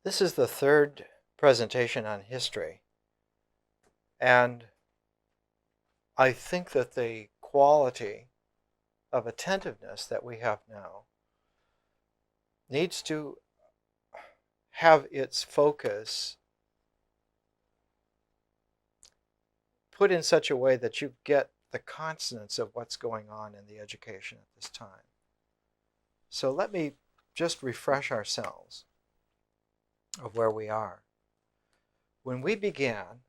This is the third presentation on history, and I think that the quality of attentiveness that we have now needs to have its focus put in such a way that you get the consonance of what's going on in the education at this time. So let me just refresh ourselves of where we are. When we began,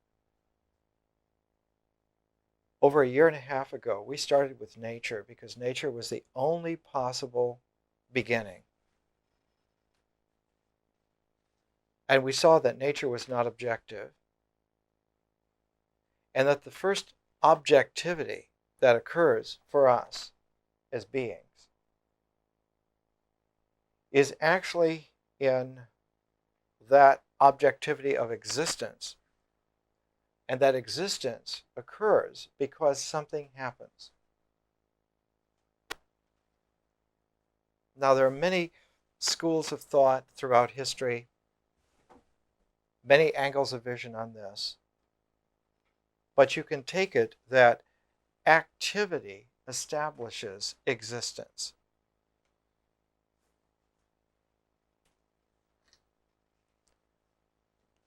over a year and a half ago, we started with nature because nature was the only possible beginning. And we saw that nature was not objective, and that the first objectivity that occurs for us as beings is actually in that objectivity of existence. And that existence occurs because something happens. Now, there are many schools of thought throughout history, many angles of vision on this. But you can take it that activity establishes existence.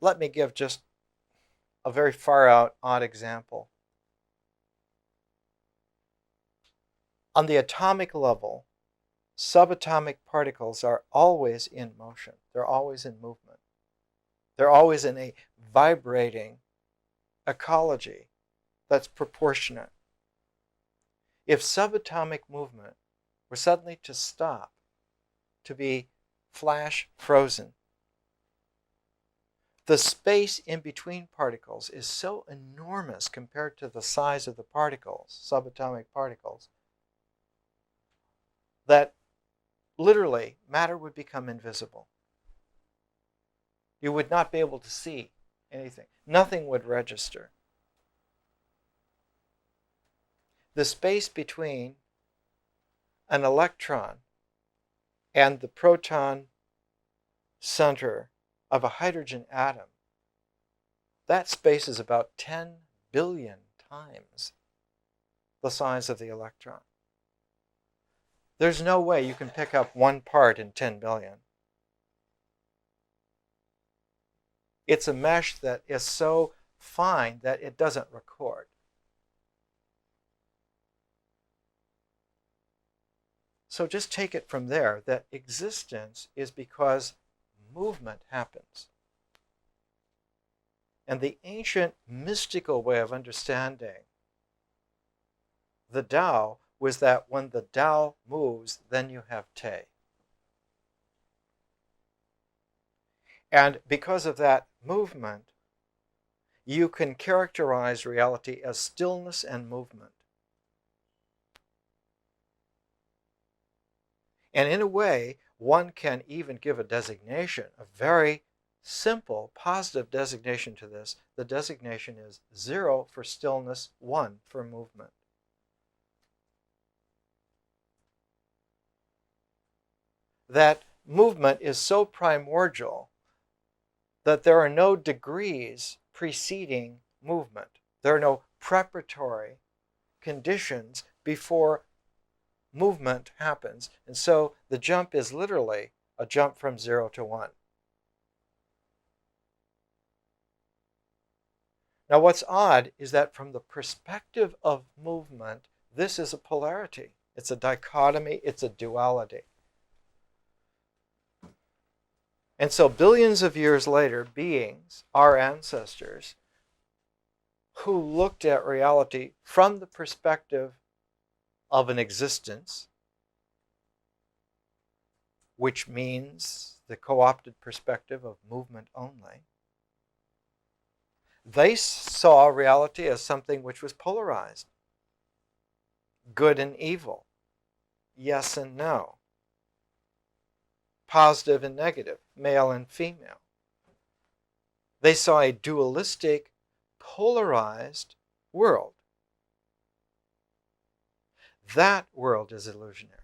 Let me give just a very far out, odd example. On the atomic level, subatomic particles are always in motion. They're always in movement. They're always in a vibrating ecology that's proportionate. If subatomic movement were suddenly to stop, to be flash frozen, the space in between particles is so enormous compared to the size of the particles, subatomic particles, that literally matter would become invisible. You would not be able to see anything. Nothing would register. The space between an electron and the proton center of a hydrogen atom, that space is about 10 billion times the size of the electron. There's no way you can pick up one part in 10 billion. It's a mesh that is so fine that it doesn't record. So just take it from there that existence is because movement happens. And the ancient mystical way of understanding the Tao was that when the Tao moves, then you have Te. And because of that movement, you can characterize reality as stillness and movement. And in a way, one can even give a designation, a very simple, positive designation to this. The designation is 0 for stillness, 1 for movement. That movement is so primordial that there are no degrees preceding movement. There are no preparatory conditions before movement happens. And so the jump is literally a jump from 0 to 1. Now, what's odd is that from the perspective of movement, this is a polarity. It's a dichotomy. It's a duality. And so billions of years later, beings, our ancestors, who looked at reality from the perspective of an existence, which means the co-opted perspective of movement only, they saw reality as something which was polarized. Good and evil. Yes and no. Positive and negative. Male and female. They saw a dualistic, polarized world. That world is illusionary.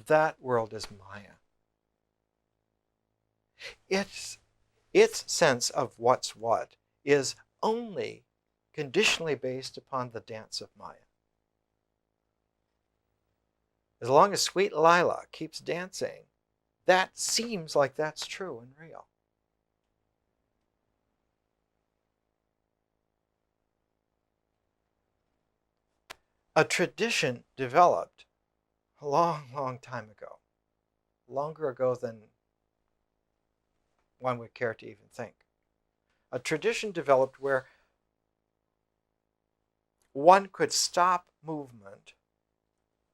That world is Maya. Its sense of what's what is only conditionally based upon the dance of Maya. As long as sweet Lila keeps dancing, that seems like that's true and real. A tradition developed a long, long time ago, longer ago than one would care to even think. A tradition developed where one could stop movement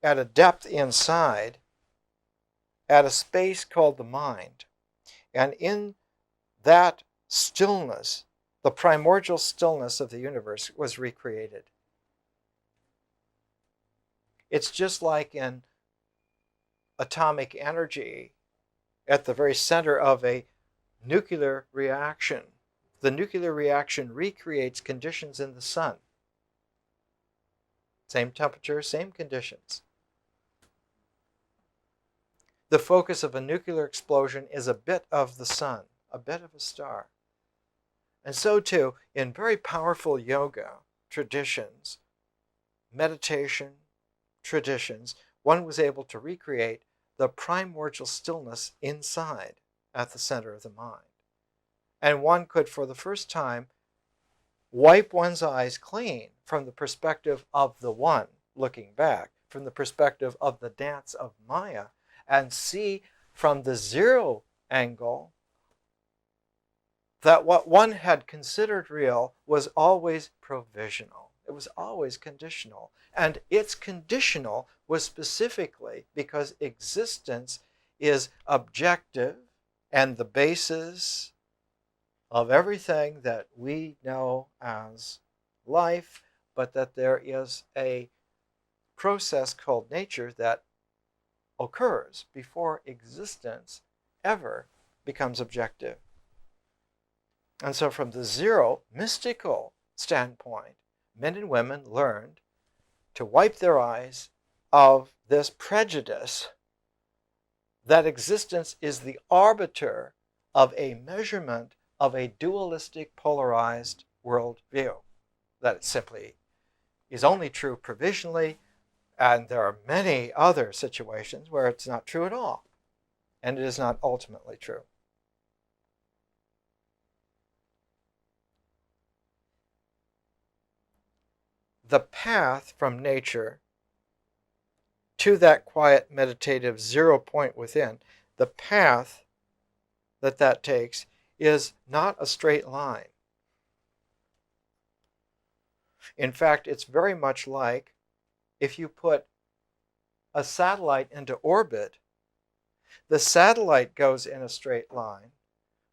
at a depth inside, at a space called the mind. And in that stillness, the primordial stillness of the universe was recreated. It's just like in atomic energy, at the very center of a nuclear reaction. The nuclear reaction recreates conditions in the sun. Same temperature, same conditions. The focus of a nuclear explosion is a bit of the sun, a bit of a star. And so too, in very powerful yoga traditions, meditation traditions, one was able to recreate the primordial stillness inside at the center of the mind. And one could, for the first time, wipe one's eyes clean from the perspective of the one looking back, from the perspective of the dance of Maya, and see from the zero angle that what one had considered real was always provisional. It was always conditional. And its conditional was specifically because existence is objective and the basis of everything that we know as life, but that there is a process called nature that occurs before existence ever becomes objective. And so from the zero mystical standpoint, men and women learned to wipe their eyes of this prejudice that existence is the arbiter of a measurement of a dualistic, polarized worldview, that it simply is only true provisionally, and there are many other situations where it's not true at all, and it is not ultimately true. The path from nature to that quiet, meditative zero point within, the path that takes is not a straight line. In fact, it's very much like if you put a satellite into orbit, the satellite goes in a straight line,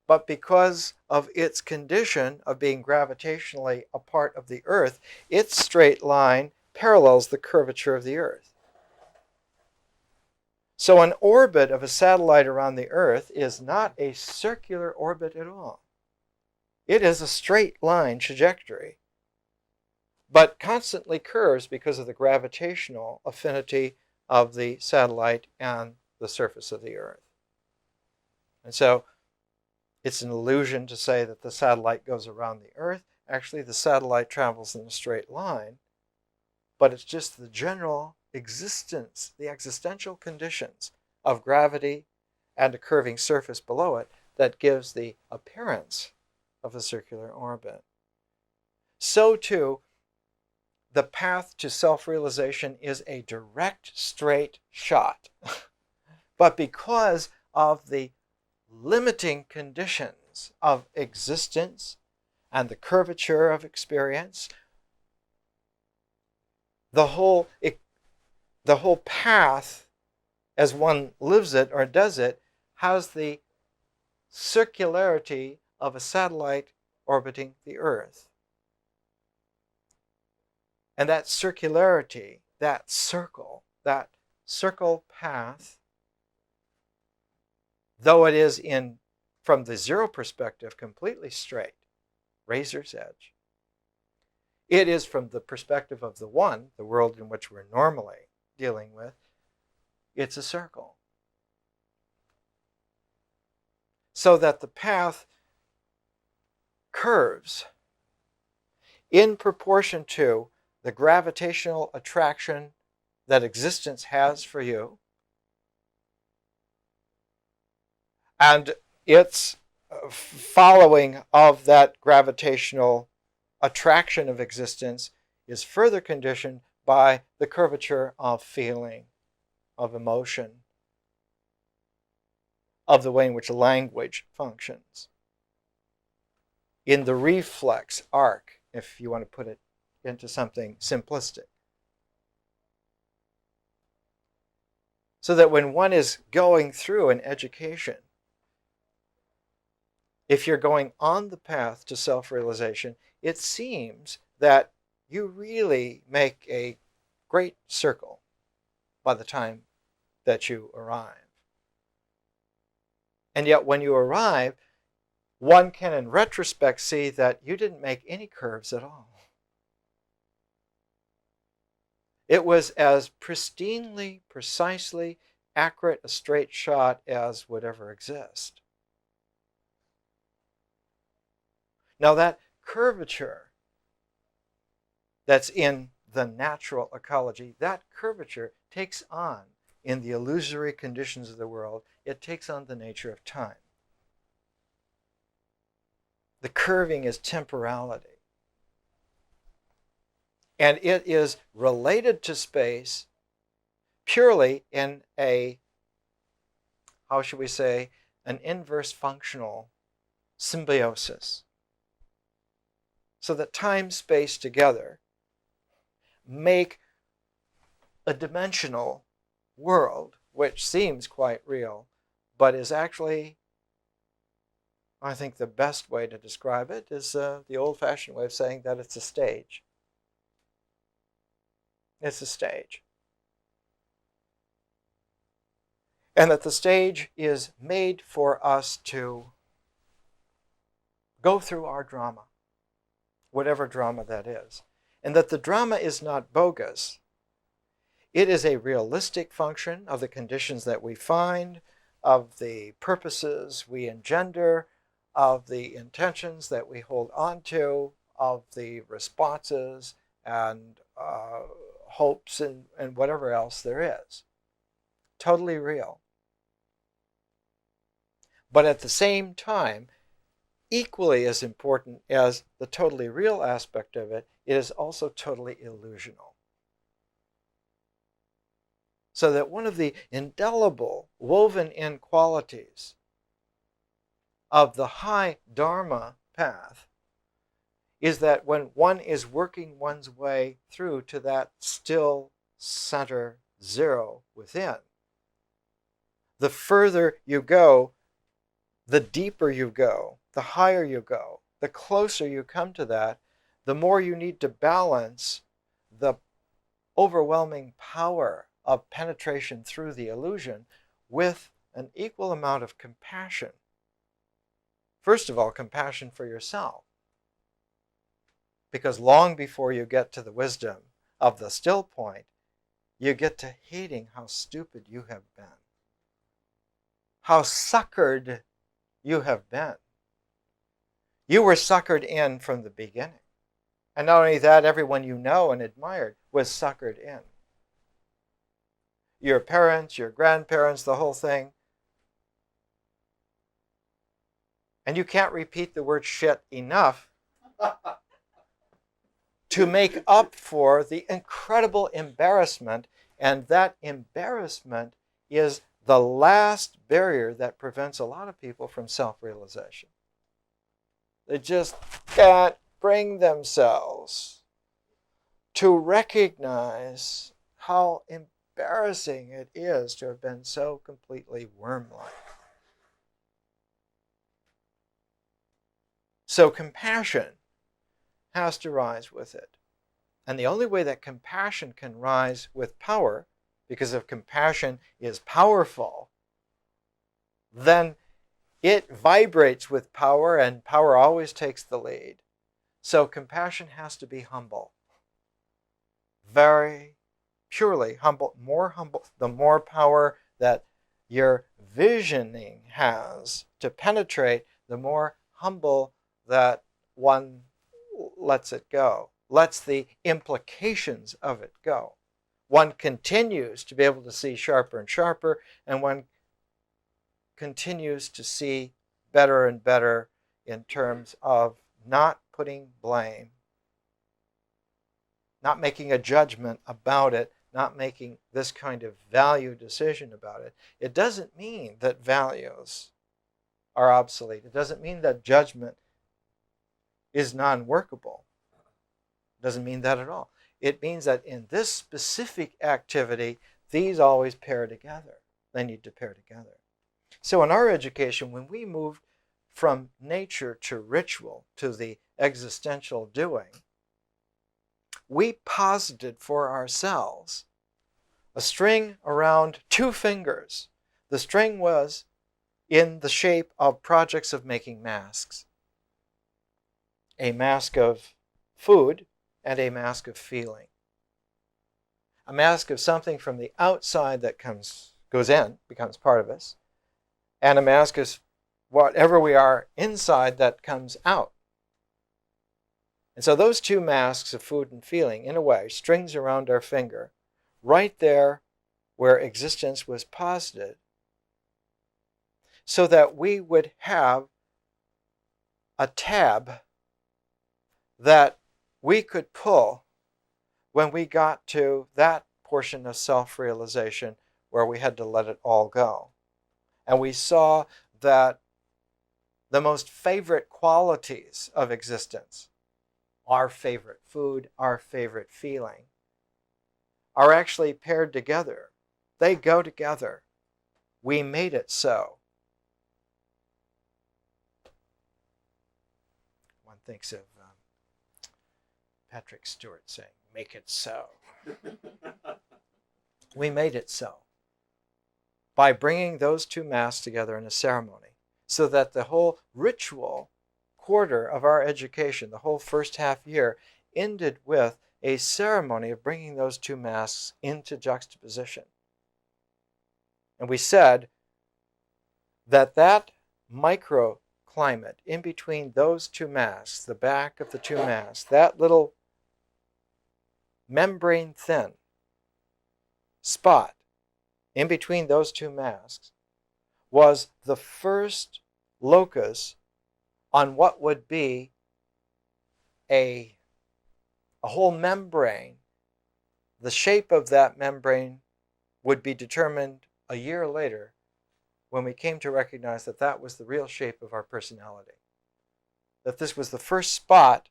but because of its condition of being gravitationally a part of the Earth, its straight line parallels the curvature of the Earth. So an orbit of a satellite around the Earth is not a circular orbit at all. It is a straight line trajectory, but constantly curves because of the gravitational affinity of the satellite and the surface of the Earth. And so it's an illusion to say that the satellite goes around the Earth. Actually, the satellite travels in a straight line, but it's just the general existence, the existential conditions of gravity and a curving surface below it that gives the appearance of a circular orbit. So too, the path to self-realization is a direct, straight shot. But because of the limiting conditions of existence and the curvature of experience, the whole path, as one lives it or does it, has the circularity of a satellite orbiting the Earth. And that circularity, that circle path, though it is from the zero perspective completely straight, razor's edge, it is from the perspective of the one, the world in which we're normally dealing with, it's a circle. so that the path curves in proportion to the gravitational attraction that existence has for you, and its following of that gravitational attraction of existence is further conditioned by the curvature of feeling, of emotion, of the way in which language functions. In the reflex arc, if you want to put it into something simplistic. So that when one is going through an education, if you're going on the path to self-realization, it seems that you really make a great circle by the time that you arrive. And yet when you arrive, one can in retrospect see that you didn't make any curves at all. It was as pristinely, precisely accurate a straight shot as would ever exist. Now that curvature that's in the natural ecology, that curvature takes on, in the illusory conditions of the world, it takes on the nature of time. The curving is temporality. And it is related to space purely in a, how should we say, an inverse functional symbiosis. So that time, space together make a dimensional world, which seems quite real, but is actually, I think the best way to describe it is the old-fashioned way of saying that it's a stage. It's a stage. And that the stage is made for us to go through our drama, whatever drama that is. And that the drama is not bogus. It is a realistic function of the conditions that we find, of the purposes we engender, of the intentions that we hold on to, of the responses and hopes and whatever else there is. Totally real. But at the same time, equally as important as the totally real aspect of it, it is also totally illusional. So that one of the indelible, woven-in qualities of the high Dharma path is that when one is working one's way through to that still center zero within, the further you go, the deeper you go, the higher you go, the closer you come to that, the more you need to balance the overwhelming power of penetration through the illusion with an equal amount of compassion. First of all, compassion for yourself. Because long before you get to the wisdom of the still point, you get to hating how stupid you have been. How suckered you have been. You were suckered in from the beginning. And not only that, everyone you know and admired was suckered in. Your parents, your grandparents, the whole thing. And you can't repeat the word shit enough to make up for the incredible embarrassment. And that embarrassment is the last barrier that prevents a lot of people from self-realization. They just can't bring themselves to recognize how embarrassing it is to have been so completely worm-like. So compassion has to rise with it. And the only way that compassion can rise with power, because if compassion is powerful, then it vibrates with power, and power always takes the lead. So compassion has to be humble. Very purely humble. More humble, the more power that your visioning has to penetrate, the more humble that one lets it go, lets the implications of it go. One continues to be able to see sharper and sharper, and one continues to see better and better in terms of not putting blame, not making a judgment about it, not making this kind of value decision about it. It doesn't mean that values are obsolete. It doesn't mean that judgment is non-workable. It doesn't mean that at all. It means that in this specific activity, these always pair together. They need to pair together. So in our education, when we moved from nature to ritual, to the existential doing, we posited for ourselves a string around 2 fingers. The string was in the shape of projects of making masks. A mask of food and a mask of feeling. A mask of something from the outside that goes in, becomes part of us, and a mask is whatever we are inside that comes out. And so those 2 masks of food and feeling, in a way, strings around our finger, right there where existence was posited, so that we would have a tab that we could pull when we got to that portion of self-realization where we had to let it all go. And we saw that the most favorite qualities of existence, our favorite food, our favorite feeling, are actually paired together. They go together. We made it so. One thinks of Patrick Stewart saying, "Make it so." We made it so by bringing those 2 masks together in a ceremony, so that the whole ritual quarter of our education, the whole first half year, ended with a ceremony of bringing those 2 masks into juxtaposition. And we said that that microclimate in between those 2 masks, the back of the 2 masks, that little membrane thin spot in between those 2 masks, was the first locus on what would be a whole membrane. The shape of that membrane would be determined a year later when we came to recognize that that was the real shape of our personality. That this was the first spot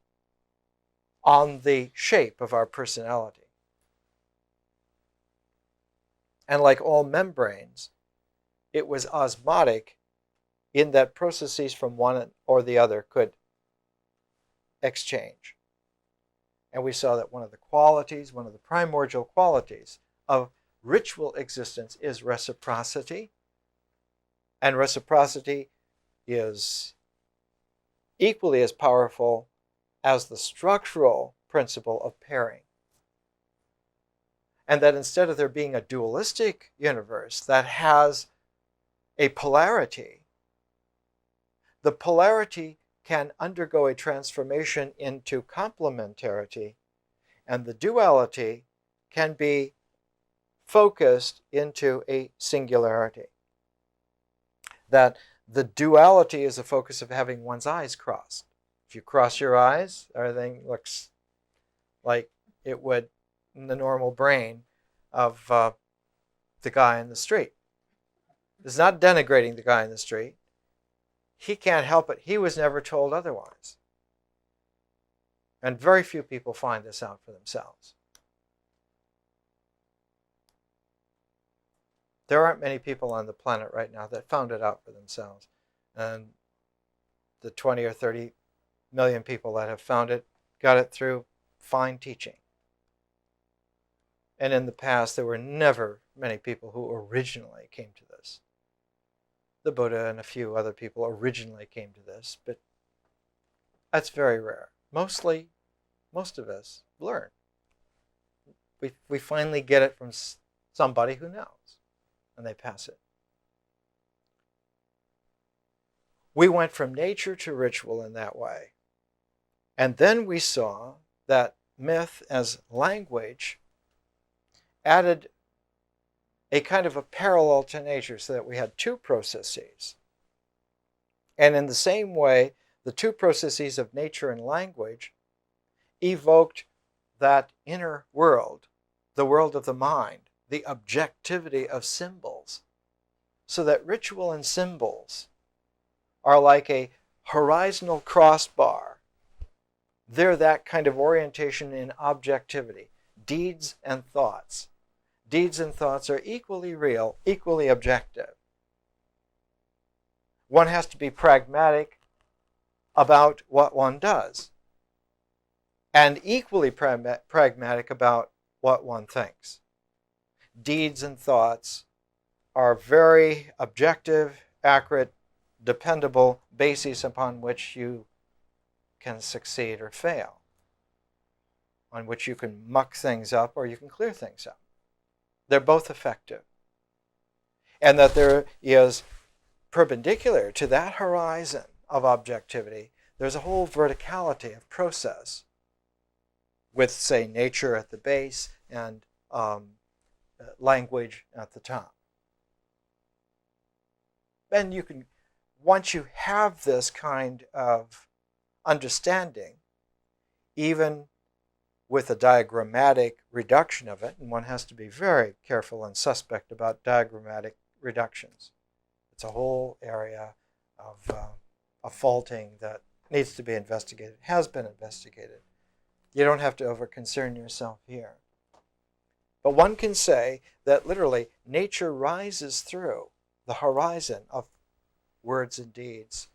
on the shape of our personality. And like all membranes, it was osmotic in that processes from one or the other could exchange. And we saw that one of the qualities, one of the primordial qualities of ritual existence is reciprocity. And reciprocity is equally as powerful as the structural principle of pairing. And that instead of there being a dualistic universe that has a polarity, the polarity can undergo a transformation into complementarity, and the duality can be focused into a singularity. That the duality is a focus of having one's eyes crossed. If you cross your eyes, everything looks like it would in the normal brain of the guy in the street. It's not denigrating the guy in the street. He can't help it. He was never told otherwise. And very few people find this out for themselves. There aren't many people on the planet right now that found it out for themselves. And the 20 or 30 million people that have found it got it through fine teaching. And in the past, there were never many people who originally came to this. The Buddha and a few other people originally came to this, but that's very rare. Most of us learn. We finally get it from somebody who knows, and they pass it. We went from nature to ritual in that way. And then we saw that myth as language added a kind of a parallel to nature, so that we had two processes. And in the same way, the two processes of nature and language evoked that inner world, the world of the mind, the objectivity of symbols. So that ritual and symbols are like a horizontal crossbar. They're that kind of orientation in objectivity. Deeds and thoughts. Deeds and thoughts are equally real, equally objective. One has to be pragmatic about what one does, and equally pragmatic about what one thinks. Deeds and thoughts are very objective, accurate, dependable bases upon which you can succeed or fail, on which you can muck things up or you can clear things up. They're both effective. And that there is, perpendicular to that horizon of objectivity, there's a whole verticality of process with, say, nature at the base and language at the top. And you can, once you have this kind of understanding, even with a diagrammatic reduction of it, and one has to be very careful and suspect about diagrammatic reductions. It's a whole area of faulting that needs to be investigated, has been investigated. You don't have to over-concern yourself here. But one can say that literally nature rises through the horizon of words and deeds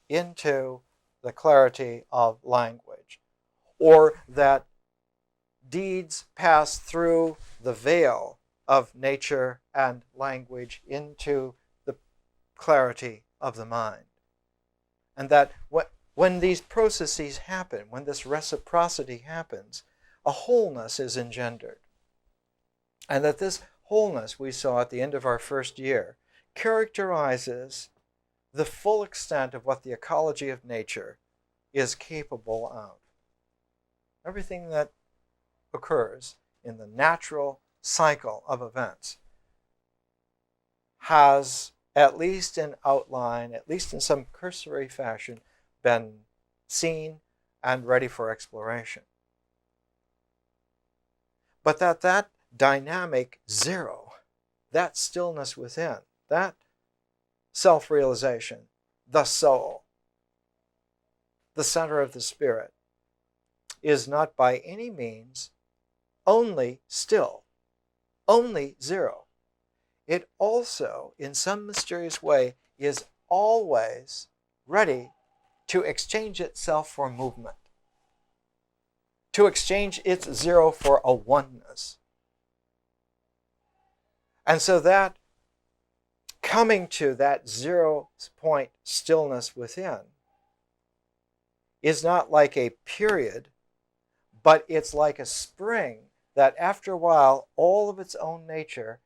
into the clarity of language, or that deeds pass through the veil of nature and language into the clarity of the mind. And that when these processes happen, when this reciprocity happens, a wholeness is engendered. And that this wholeness, we saw at the end of our first year, characterizes the full extent of what the ecology of nature is capable of. Everything that occurs in the natural cycle of events has, at least in outline, at least in some cursory fashion, been seen and ready for exploration. But that dynamic zero, that stillness within, that self-realization, the soul, the center of the spirit, is not by any means only still, only zero. It also, in some mysterious way, is always ready to exchange itself for movement, to exchange its zero for a oneness. And so that coming to that 0 point stillness within is not like a period, but it's like a spring that after a while, all of its own nature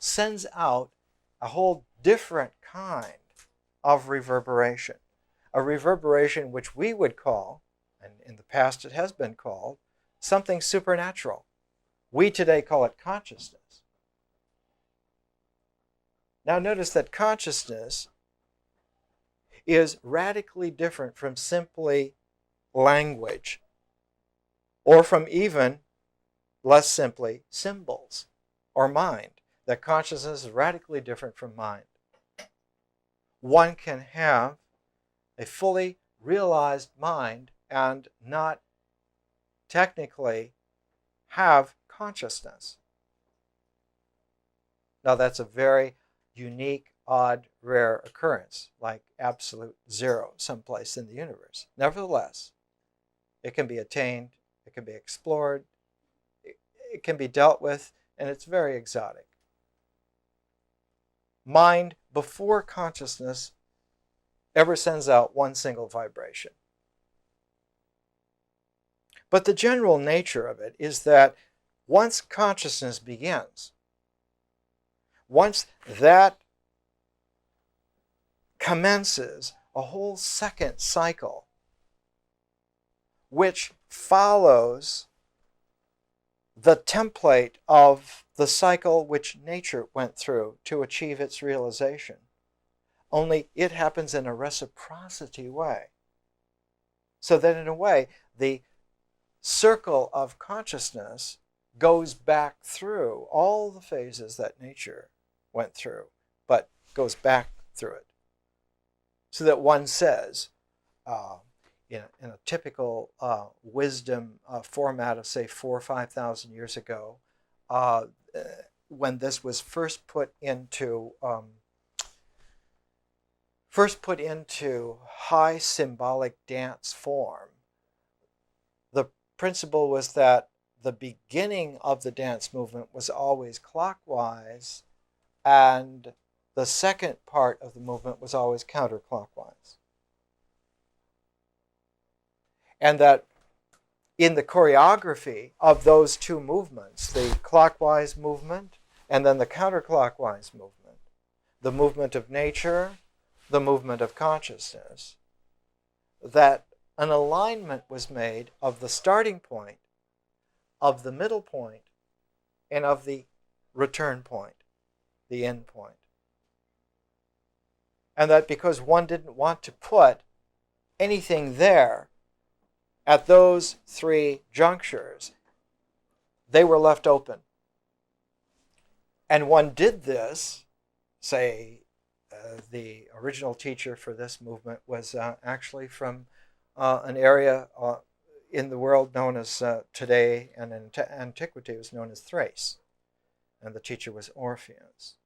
sends out a whole different kind of reverberation. A reverberation which we would call, and in the past it has been called, something supernatural. We today call it consciousness. Now notice that consciousness is radically different from simply language, or from even less simply symbols or mind. That consciousness is radically different from mind. One can have a fully realized mind and not technically have consciousness. Now that's a very unique, odd, rare occurrence, like absolute zero someplace in the universe. Nevertheless, it can be attained, it can be explored, it can be dealt with, and it's very exotic. Mind, before consciousness ever sends out one single vibration. But the general nature of it is that once consciousness begins, once that commences a whole second cycle which follows the template of the cycle which nature went through to achieve its realization. Only it happens in a reciprocity way. So that in a way, the circle of consciousness goes back through all the phases that nature went through, but goes back through it. So that one says, in a typical wisdom format of, say, 4,000 or 5,000 years ago, when this was first put into high symbolic dance form, the principle was that the beginning of the dance movement was always clockwise, and the second part of the movement was always counterclockwise. And that in the choreography of those two movements, the clockwise movement and then the counterclockwise movement, the movement of nature, the movement of consciousness, that an alignment was made of the starting point, of the middle point, and of the return point, the end point. And that because one didn't want to put anything there at those three junctures, they were left open. And one did this, say, the original teacher for this movement was actually from an area in the world known as today, and in antiquity was known as Thrace. And the teacher was Orpheus.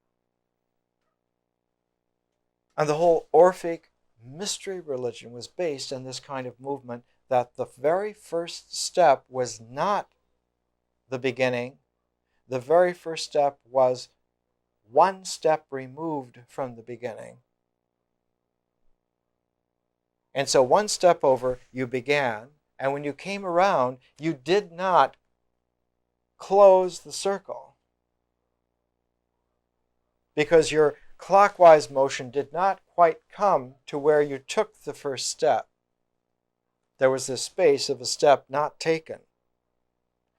And the whole Orphic mystery religion was based on this kind of movement, that the very first step was not the beginning. The very first step was one step removed from the beginning. And so one step over, you began, and when you came around, you did not close the circle, because your clockwise motion did not quite come to where you took the first step. There was this space of a step not taken.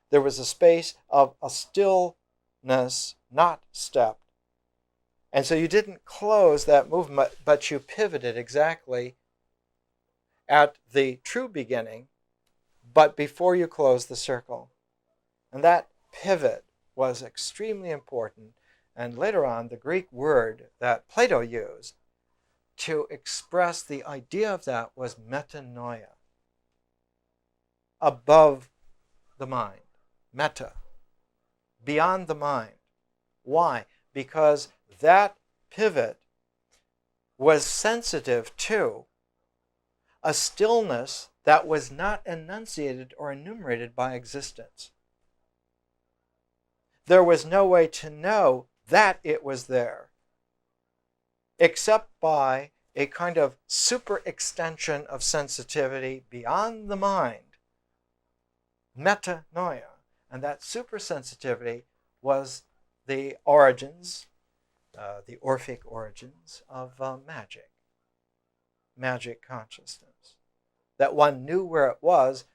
There was a space of a stillness not stepped. And so you didn't close that movement, but you pivoted exactly at the true beginning, but before you closed the circle. And that pivot was extremely important. And later on, the Greek word that Plato used to express the idea of that was metanoia. Above the mind. Meta. Beyond the mind. Why? Because that pivot was sensitive to a stillness that was not enunciated or enumerated by existence. There was no way to know that it was there, except by a kind of super extension of sensitivity beyond the mind, metanoia. And that supersensitivity was the origins, the Orphic origins of magic consciousness. That one knew where it was,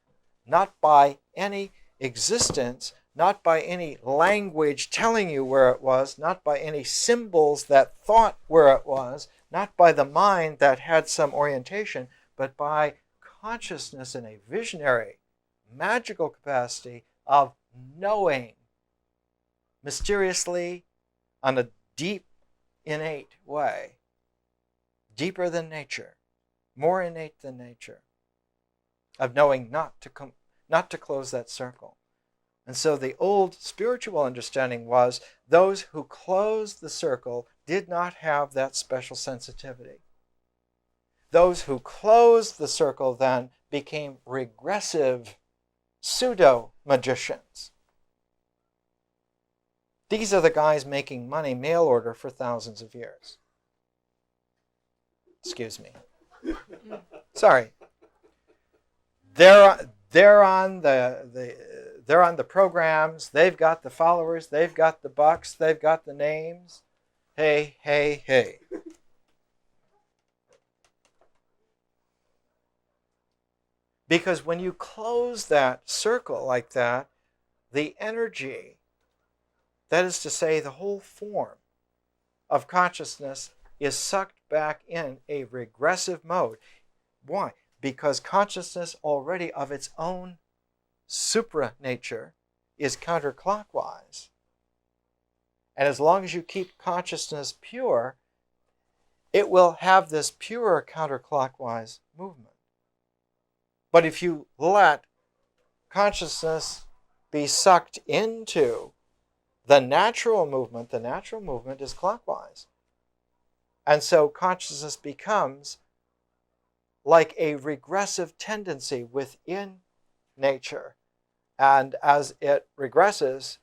not by any existence, not by any language telling you where it was, not by any symbols that thought where it was, not by the mind that had some orientation, but by consciousness in a visionary, magical capacity of knowing mysteriously on a deep, innate way, deeper than nature, more innate than nature, of knowing not to close that circle. And so the old spiritual understanding was those who closed the circle did not have that special sensitivity. Those who closed the circle then became regressive pseudo-magicians. These are the guys making money mail order for thousands of years. Excuse me. Sorry. They're on the programs. They've got the followers. They've got the bucks. They've got the names. Hey, hey, hey. Because when you close that circle like that, the energy, that is to say, the whole form of consciousness, is sucked back in a regressive mode. Why? Because consciousness already of its own supranature is counterclockwise. And as long as you keep consciousness pure, it will have this pure counterclockwise movement. But if you let consciousness be sucked into the natural movement is clockwise. And so consciousness becomes like a regressive tendency within nature. And as it regresses,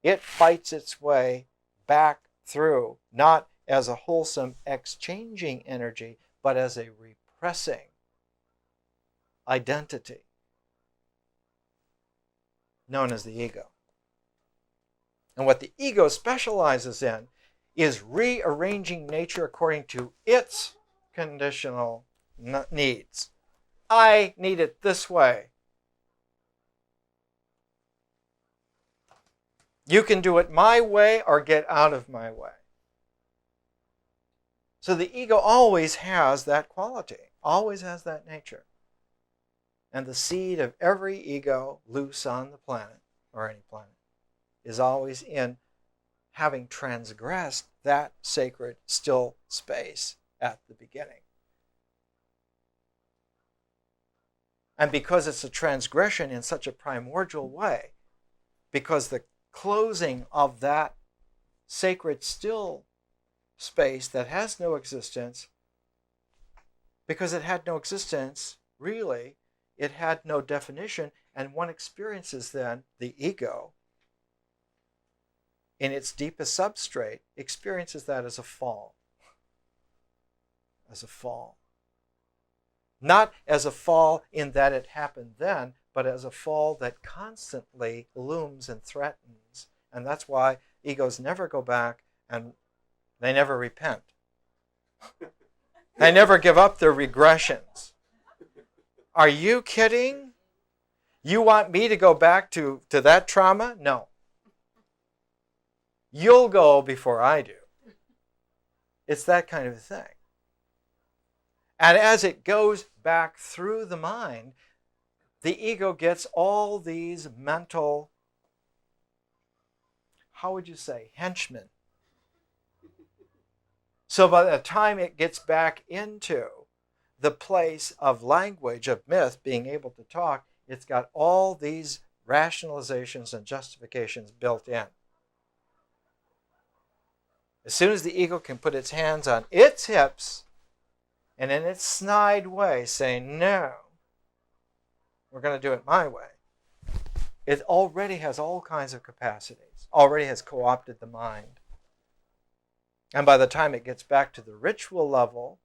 it fights its way back through, not as a wholesome exchanging energy, but as a repressing identity known as the ego. And what the ego specializes in is rearranging nature according to its conditional needs. I need it this way. You can do it my way or get out of my way. So the ego always has that quality, always has that nature. And the seed of every ego loose on the planet, or any planet, is always in having transgressed that sacred still space at the beginning. And because it's a transgression in such a primordial way, because the closing of that sacred still space that has no existence, because it had no existence, really, it had no definition, and one experiences then the ego in its deepest substrate, experiences that as a fall. As a fall. Not as a fall in that it happened then, but as a fall that constantly looms and threatens. And that's why egos never go back and they never repent. They never give up their regressions. Are you kidding? You want me to go back to that trauma? No. You'll go before I do. It's that kind of a thing. And as it goes back through the mind, the ego gets all these mental, how would you say, henchmen. So by the time it gets back into the place of language, of myth, being able to talk, it's got all these rationalizations and justifications built in. As soon as the ego can put its hands on its hips and in its snide way say, no, we're going to do it my way, it already has all kinds of capacities, already has co-opted the mind. And by the time it gets back to the ritual level,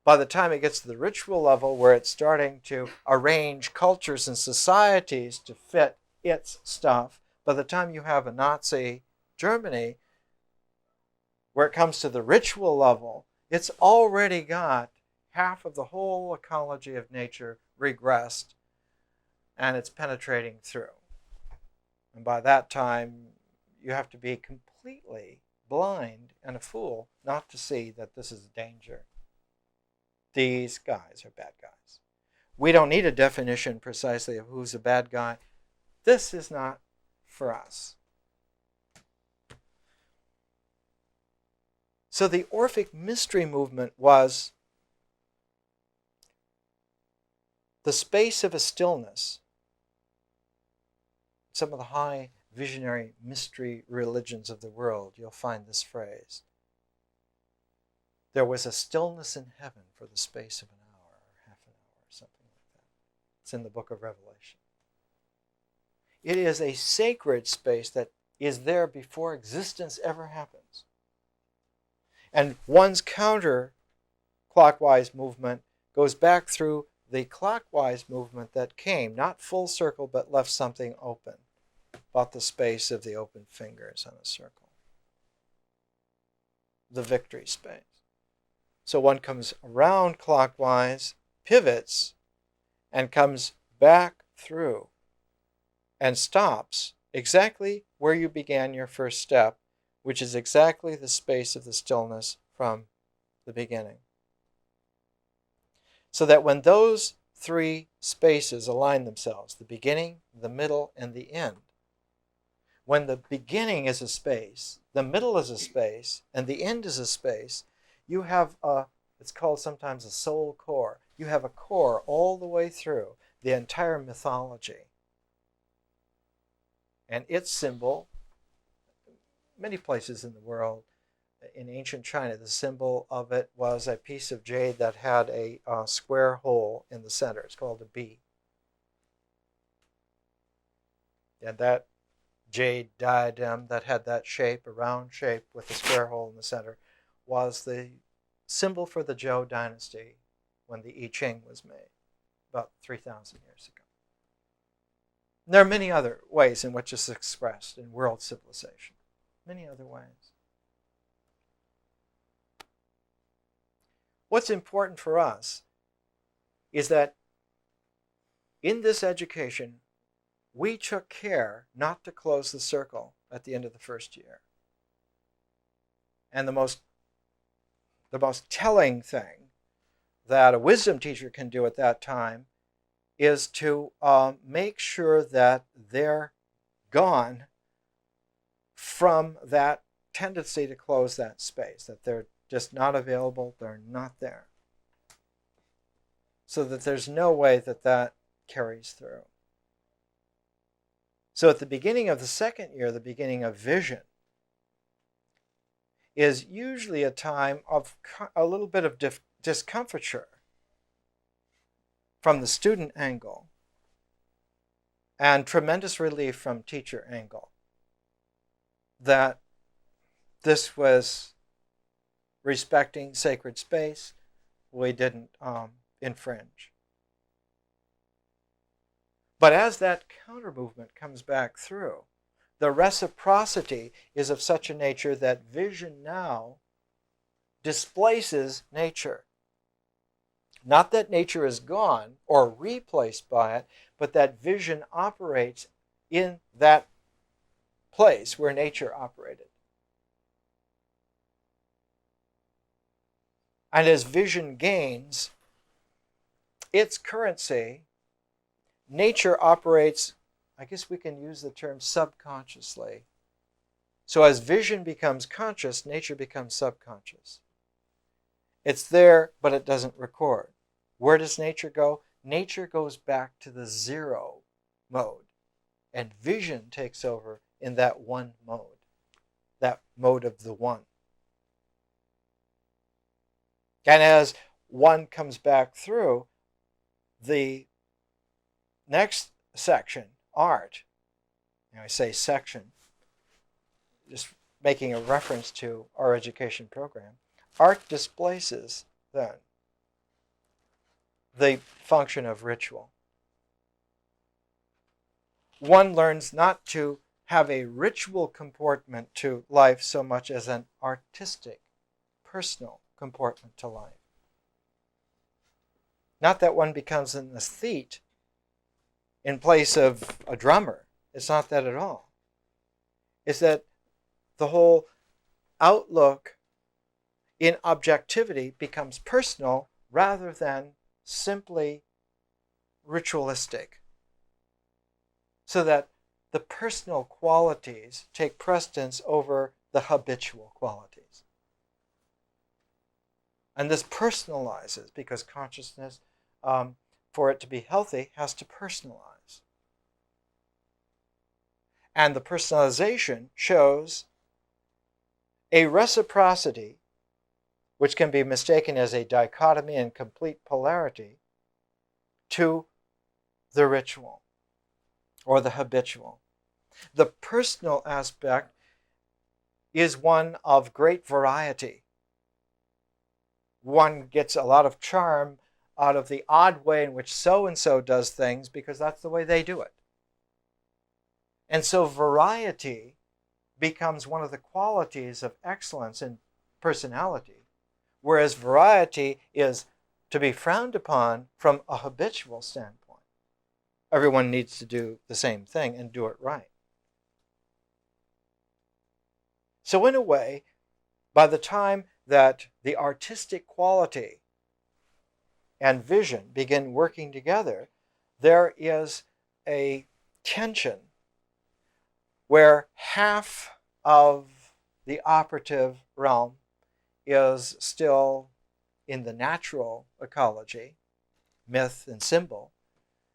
where it's starting to arrange cultures and societies to fit its stuff, by the time you have a Nazi Germany, where it comes to the ritual level, it's already got half of the whole ecology of nature regressed, and it's penetrating through. And by that time, you have to be completely blind and a fool not to see that this is a danger. These guys are bad guys. We don't need a definition precisely of who's a bad guy. This is not for us. So the Orphic mystery movement was the space of a stillness. Some of the high visionary mystery religions of the world, you'll find this phrase. There was a stillness in heaven for the space of an hour or half an hour or something like that. It's in the book of Revelation. It is a sacred space that is there before existence ever happens. And one's counter-clockwise movement goes back through the clockwise movement that came, not full circle, but left something open, about the space of the open fingers on a circle. The victory space. So one comes around clockwise, pivots, and comes back through and stops exactly where you began your first step, which is exactly the space of the stillness from the beginning. So that when those three spaces align themselves, the beginning, the middle, and the end, when the beginning is a space, the middle is a space, and the end is a space, you have it's called sometimes a soul core. You have a core all the way through the entire mythology. And its symbol, many places in the world, in ancient China, the symbol of it was a piece of jade that had a square hole in the center. It's called a bee. And that jade diadem that had that shape, a round shape with a square hole in the center, was the symbol for the Zhou dynasty when the I Ching was made about 3,000 years ago. And there are many other ways in which it's expressed in world civilization. Many other ways. What's important for us is that in this education, we took care not to close the circle at the end of the first year. And the most telling thing that a wisdom teacher can do at that time is to make sure that they're gone from that tendency to close that space, that they're just not available, they're not there. So that there's no way that that carries through. So at the beginning of the second year, the beginning of vision, is usually a time of a little bit of discomfiture from the student angle and tremendous relief from teacher angle that this was respecting sacred space, we didn't infringe. But as that counter movement comes back through, the reciprocity is of such a nature that vision now displaces nature. Not that nature is gone or replaced by it, but that vision operates in that place where nature operated. And as vision gains its currency, nature operates, I guess we can use the term subconsciously. So as vision becomes conscious, nature becomes subconscious. It's there, but it doesn't record. Where does nature go? Nature goes back to the zero mode, and vision takes over in that one mode, that mode of the one. And as one comes back through, the next section, art, I say section, just making a reference to our education program, art displaces then the function of ritual. One learns not to have a ritual comportment to life so much as an artistic, personal comportment to life. Not that one becomes an aesthete in place of a drummer. It's not that at all. It's that the whole outlook in objectivity becomes personal rather than simply ritualistic. So that the personal qualities take precedence over the habitual qualities. And this personalizes because consciousness, for it to be healthy, has to personalize. And the personalization shows a reciprocity, which can be mistaken as a dichotomy and complete polarity, to the ritual or the habitual. The personal aspect is one of great variety. One gets a lot of charm out of the odd way in which so-and-so does things because that's the way they do it. And so variety becomes one of the qualities of excellence in personality, whereas variety is to be frowned upon from a habitual standpoint. Everyone needs to do the same thing and do it right. So in a way, by the time that the artistic quality and vision begin working together, there is a tension where half of the operative realm is still in the natural ecology, myth and symbol,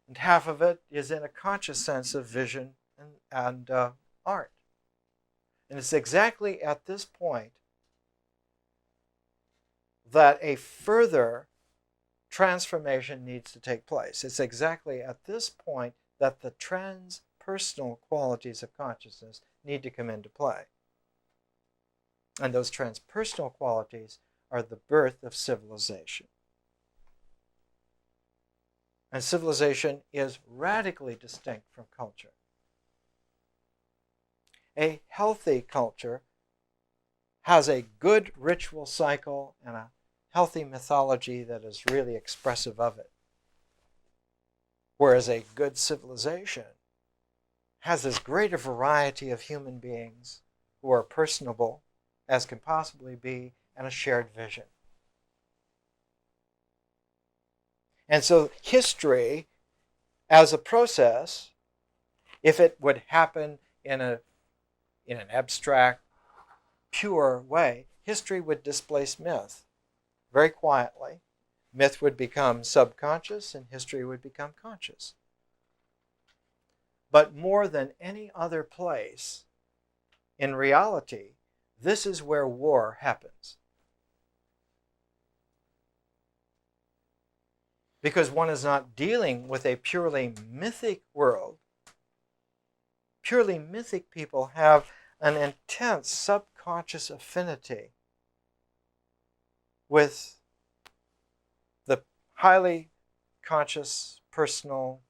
and half of it is in a conscious sense of vision and art. And it's exactly at this point that a further transformation needs to take place. It's exactly at this point that the transpersonal qualities of consciousness need to come into play. And those transpersonal qualities are the birth of civilization. And civilization is radically distinct from culture. A healthy culture has a good ritual cycle and a healthy mythology that is really expressive of it. Whereas a good civilization has as great a variety of human beings who are personable as can possibly be, and a shared vision. And so history, as a process, if it would happen in an abstract, pure way, history would displace myth very quietly. Myth would become subconscious and history would become conscious. But more than any other place, in reality, this is where war happens. Because one is not dealing with a purely mythic world. Purely mythic people have an intense subconscious affinity with the highly conscious personal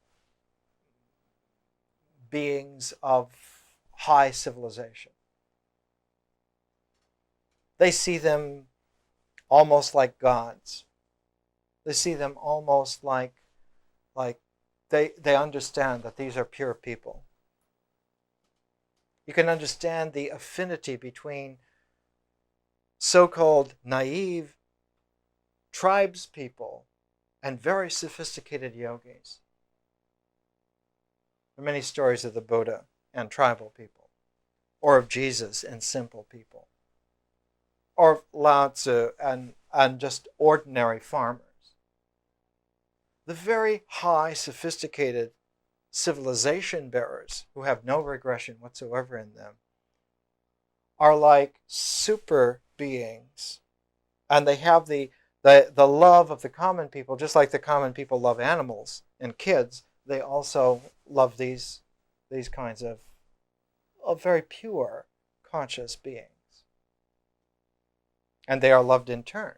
beings of high civilization. They see them almost like gods. They see them almost like they understand that these are pure people. You can understand the affinity between so-called naive tribes people and very sophisticated yogis. There are many stories of the Buddha and tribal people, or of Jesus and simple people, or Lao Tzu and just ordinary farmers. The very high, sophisticated civilization bearers who have no regression whatsoever in them are like super beings, and they have the love of the common people, just like the common people love animals and kids. They also love these kinds of very pure, conscious beings. And they are loved in turn.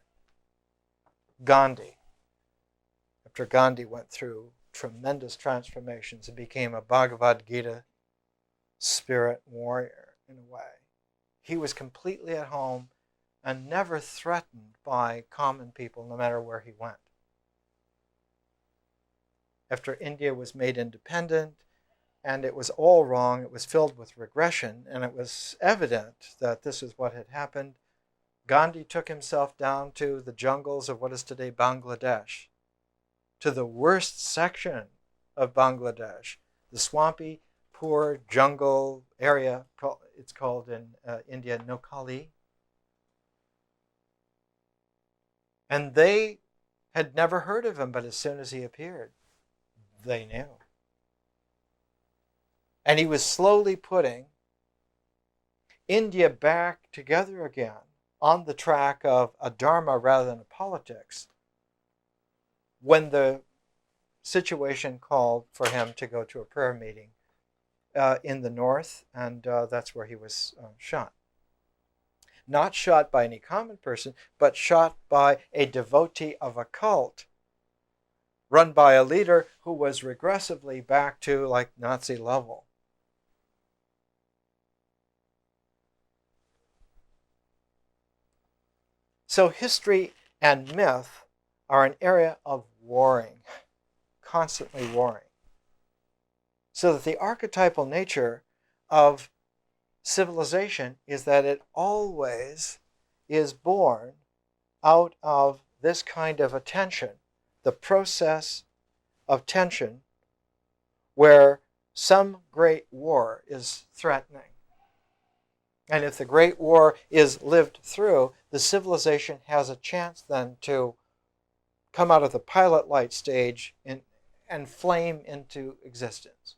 Gandhi. After Gandhi went through tremendous transformations and became a Bhagavad Gita spirit warrior in a way, he was completely at home and never threatened by common people no matter where he went. After India was made independent and it was all wrong, it was filled with regression, and it was evident that this is what had happened, Gandhi took himself down to the jungles of what is today Bangladesh, to the worst section of Bangladesh, the swampy, poor jungle area, it's called in India Noakhali. And they had never heard of him, but as soon as he appeared, they knew. And he was slowly putting India back together again on the track of a dharma rather than a politics when the situation called for him to go to a prayer meeting in the north, and that's where he was shot. Not shot by any common person, but shot by a devotee of a cult run by a leader who was regressively back to like Nazi level. So history and myth are an area of warring, constantly warring. So that the archetypal nature of civilization is that it always is born out of this kind of a tension, the process of tension where some great war is threatening. And if the great war is lived through, the civilization has a chance then to come out of the pilot light stage and flame into existence.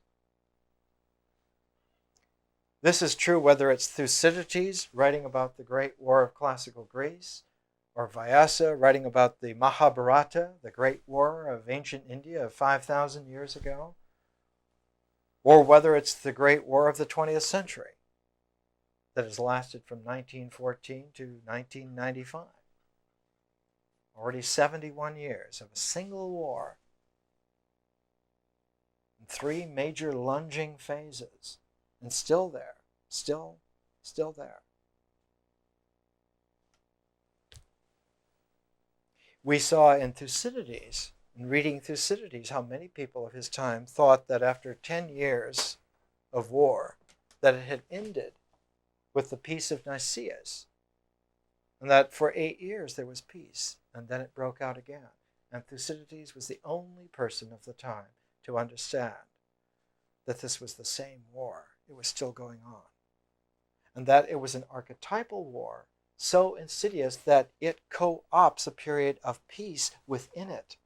This is true whether it's Thucydides writing about the Great War of Classical Greece, or Vyasa writing about the Mahabharata, the Great War of ancient India of 5,000 years ago, or whether it's the Great War of the 20th century that has lasted from 1914 to 1995. Already 71 years of a single war in 3 major lunging phases, and still there, still there. We saw in Thucydides, in reading Thucydides, how many people of his time thought that after 10 years of war, that it had ended with the Peace of Nicaea, and that for 8 years there was peace, and then it broke out again. And Thucydides was the only person of the time to understand that this was the same war. It was still going on. And that it was an archetypal war so insidious that it co-opts a period of peace within it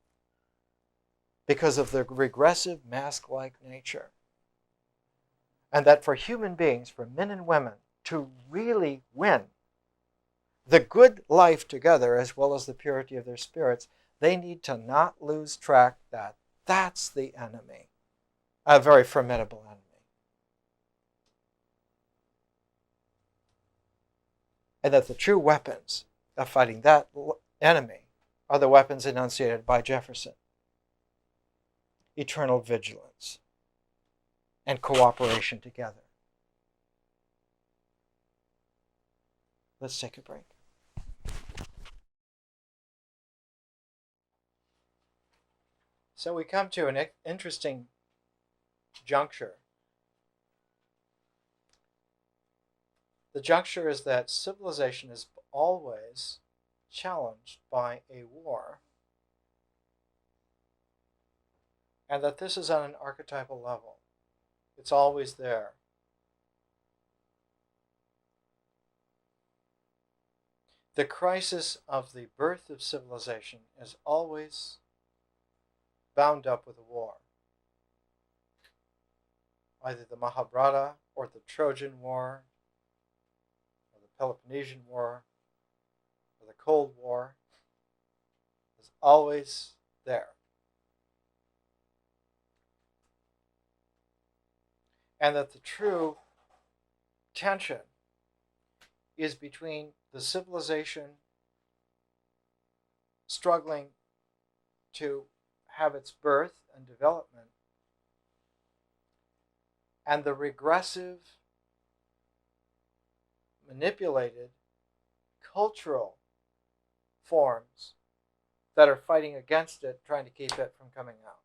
because of the regressive mask-like nature. And that for human beings, for men and women, to really win the good life together as well as the purity of their spirits, they need to not lose track that that's the enemy, a very formidable enemy. And that the true weapons of fighting that enemy are the weapons enunciated by Jefferson: eternal vigilance and cooperation together. Let's take a break. So we come to an interesting juncture. The juncture is that civilization is always challenged by a war, and that this is on an archetypal level. It's always there. The crisis of the birth of civilization is always bound up with a war. Either the Mahabharata or the Trojan War, or the Peloponnesian War, or the Cold War is always there. And that the true tension is between the civilization struggling to have its birth and development and the regressive, manipulated cultural forms that are fighting against it, trying to keep it from coming out.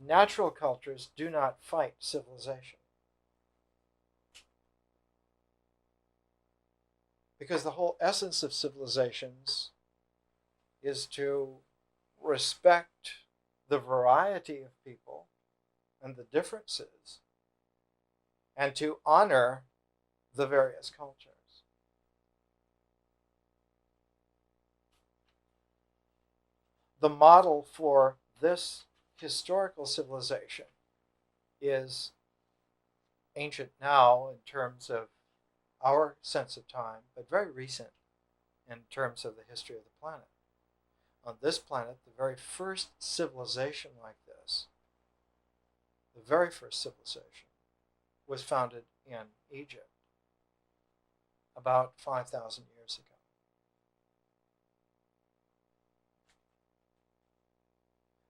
Natural cultures do not fight civilization, because the whole essence of civilizations is to respect the variety of people and the differences, and to honor the various cultures. The model for this historical civilization is ancient now in terms of our sense of time, but very recent in terms of the history of the planet. On this planet, the very first civilization like this, the very first civilization, was founded in Egypt about 5,000 years ago.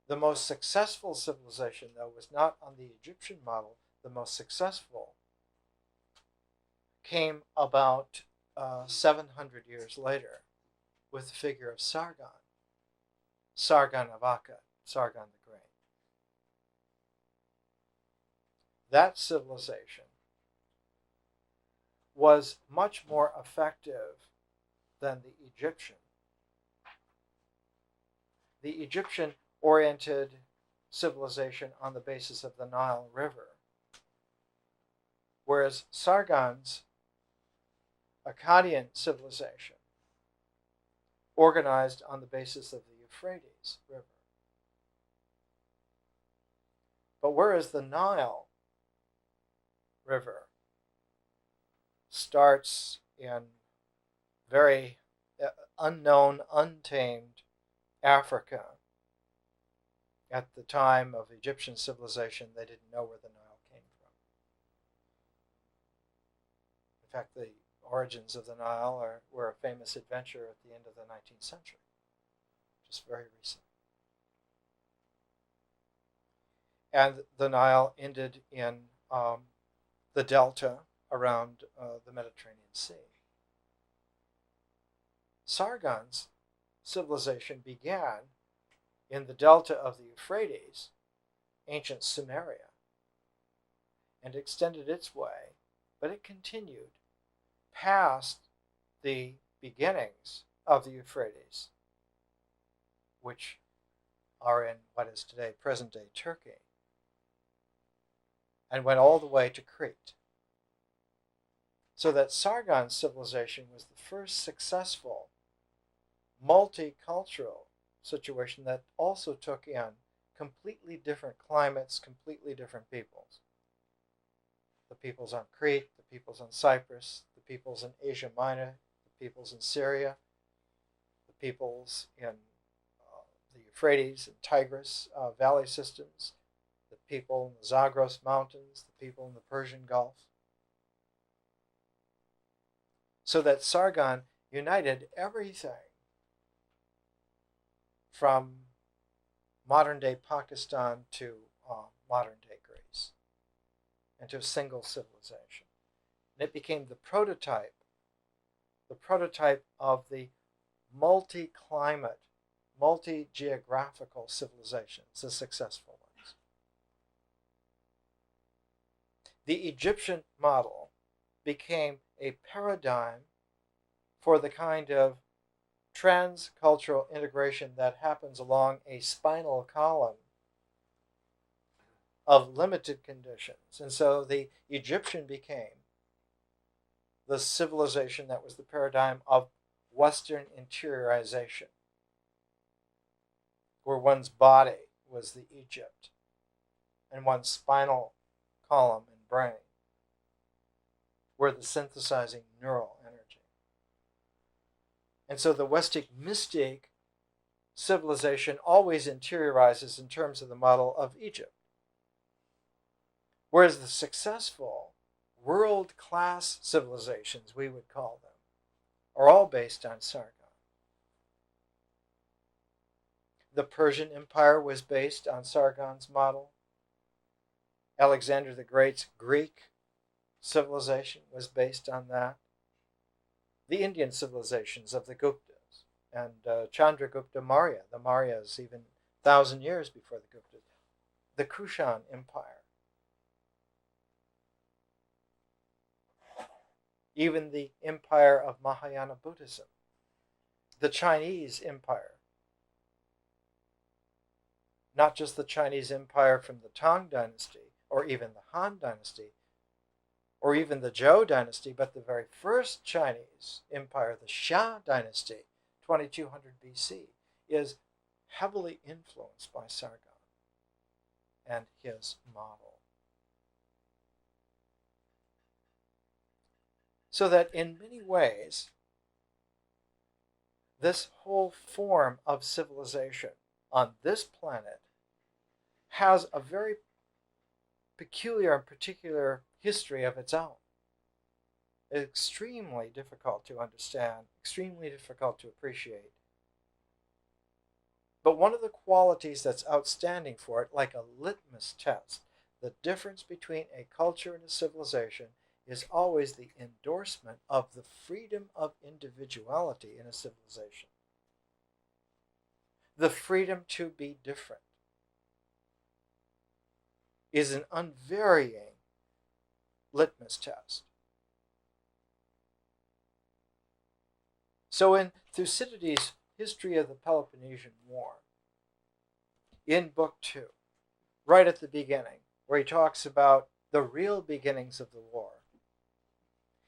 The most successful civilization, though, was not on the Egyptian model. The most successful came about 700 years later with the figure of Sargon, Sargon of Akkad, Sargon the Great. That civilization was much more effective than the Egyptian. The Egyptian-oriented civilization on the basis of the Nile River, whereas Sargon's Akkadian civilization organized on the basis of the Euphrates River. But whereas the Nile River starts in very unknown, untamed Africa, at the time of Egyptian civilization, they didn't know where the Nile came from. In fact, the origins of the Nile were a famous adventure at the end of the 19th century, just very recent. And the Nile ended in the delta around the Mediterranean Sea. Sargon's civilization began in the delta of the Euphrates, ancient Sumeria, and extended its way, but it continued past the beginnings of the Euphrates, which are in what is today present-day Turkey, and went all the way to Crete. So that Sargon's civilization was the first successful multicultural situation that also took in completely different climates, completely different peoples. The peoples on Crete, the peoples on Cyprus, the peoples in Asia Minor, the peoples in Syria, the peoples in the Euphrates and Tigris valley systems, the people in the Zagros Mountains, the people in the Persian Gulf. So that Sargon united everything from modern-day Pakistan to modern-day Greece into a single civilization. And it became the prototype of the multi-climate, multi-geographical civilizations, the successful ones. The Egyptian model became a paradigm for the kind of transcultural integration that happens along a spinal column of limited conditions. And so the Egyptian became the civilization that was the paradigm of Western interiorization, where one's body was the Egypt and one's spinal column and brain were the synthesizing neural energy. And so the Westic mystic civilization always interiorizes in terms of the model of Egypt. Whereas the successful world-class civilizations, we would call them, are all based on Sargon. The Persian Empire was based on Sargon's model. Alexander the Great's Greek civilization was based on that. The Indian civilizations of the Guptas and Chandragupta Maurya, the Mauryas even 1,000 years before the Guptas, the Kushan Empire, even the empire of Mahayana Buddhism, the Chinese Empire, not just the Chinese Empire from the Tang Dynasty or even the Han Dynasty or even the Zhou Dynasty, but the very first Chinese empire, the Xia Dynasty, 2200 BC, is heavily influenced by Sargon and his model. So that in many ways, this whole form of civilization on this planet has a very peculiar and particular history of its own. It's extremely difficult to understand, extremely difficult to appreciate. But one of the qualities that's outstanding for it, like a litmus test, the difference between a culture and a civilization, is always the endorsement of the freedom of individuality in a civilization. The freedom to be different is an unvarying litmus test. So in Thucydides' History of the Peloponnesian War, in Book 2, right at the beginning, where he talks about the real beginnings of the war,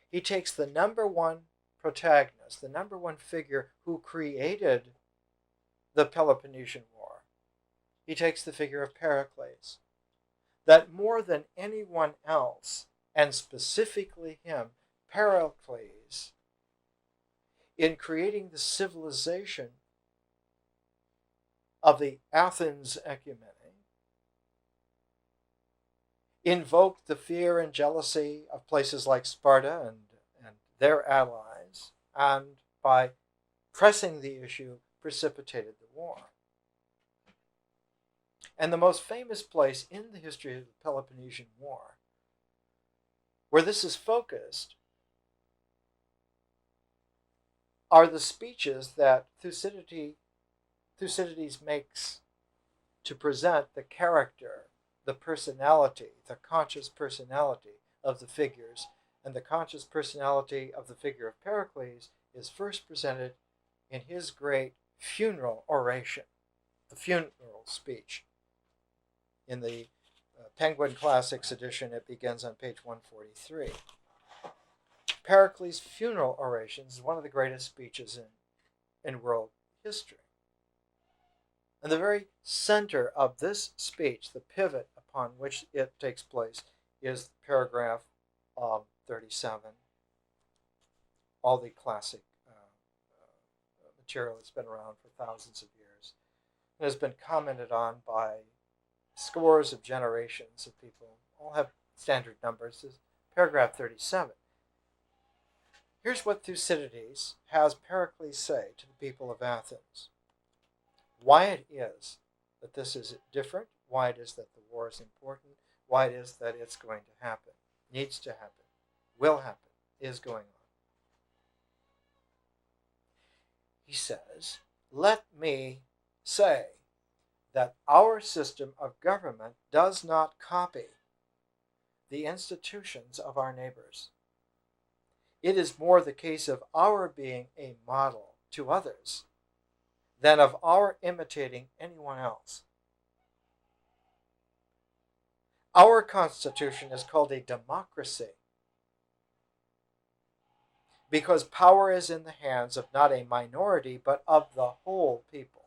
he takes the number one protagonist, the number one figure who created the Peloponnesian War. He takes the figure of Pericles, that more than anyone else, and specifically him, Pericles, in creating the civilization of the Athens ecumeny, invoked the fear and jealousy of places like Sparta and their allies, and by pressing the issue, precipitated the war. And the most famous place in the history of the Peloponnesian War, where this is focused, are the speeches that Thucydides makes to present the character, the personality, the conscious personality of the figures. And the conscious personality of the figure of Pericles is first presented in his great funeral oration, the funeral speech. In the Penguin Classics edition, it begins on page 143. Pericles' funeral oration is one of the greatest speeches in world history. And the very center of this speech, the pivot upon which it takes place, is paragraph 37. All the classic material that's been around for thousands of years. It has been commented on by scores of generations of people. All have standard numbers. This is paragraph 37. Here's what Thucydides has Pericles say to the people of Athens. Why it is that this is different, why it is that the war is important, why it is that it's going to happen, needs to happen, will happen, is going on. He says, let me say that our system of government does not copy the institutions of our neighbors. It is more the case of our being a model to others than of our imitating anyone else. Our constitution is called a democracy because power is in the hands of not a minority, but of the whole people.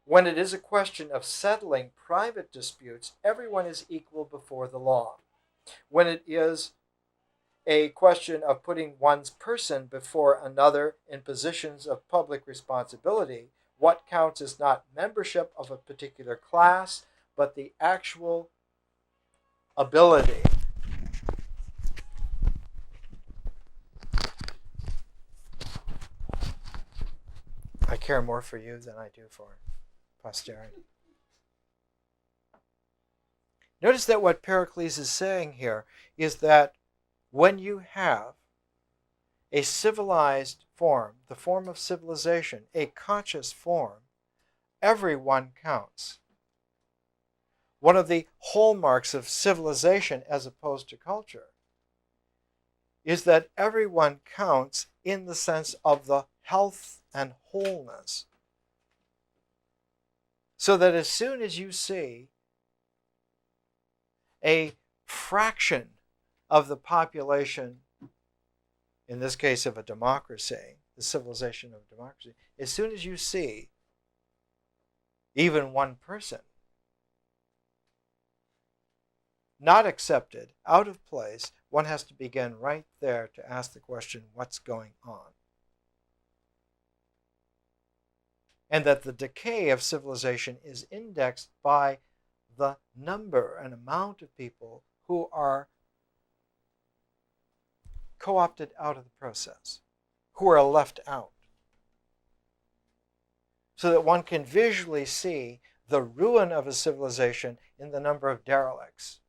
When it is a question of settling private disputes, everyone is equal before the law. When it is a question of putting one's person before another in positions of public responsibility, what counts is not membership of a particular class, but the actual ability I care more for you than I do for posterity. Notice that what Pericles is saying here is that when you have a civilized form, the form of civilization, a conscious form, everyone counts. One of the hallmarks of civilization as opposed to culture is that everyone counts in the sense of the health and wholeness. So that as soon as you see a fraction of the population, in this case of a democracy, the civilization of democracy, as soon as you see even one person not accepted, out of place, one has to begin right there to ask the question, what's going on? And that the decay of civilization is indexed by the number and amount of people who are co-opted out of the process, who are left out. So that one can visually see the ruin of a civilization in the number of derelicts,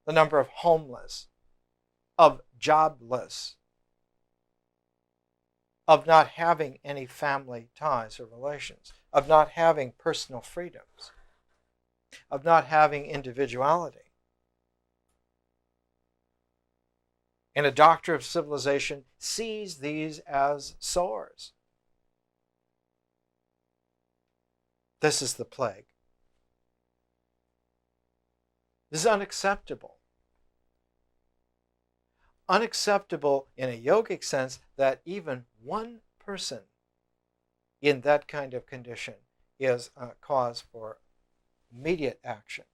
the number of homeless, of jobless, of not having any family ties or relations, of not having personal freedoms, of not having individuality. And a doctor of civilization sees these as sores. This is the plague. This is unacceptable. Unacceptable in a yogic sense that even one person in that kind of condition is a cause for immediate action.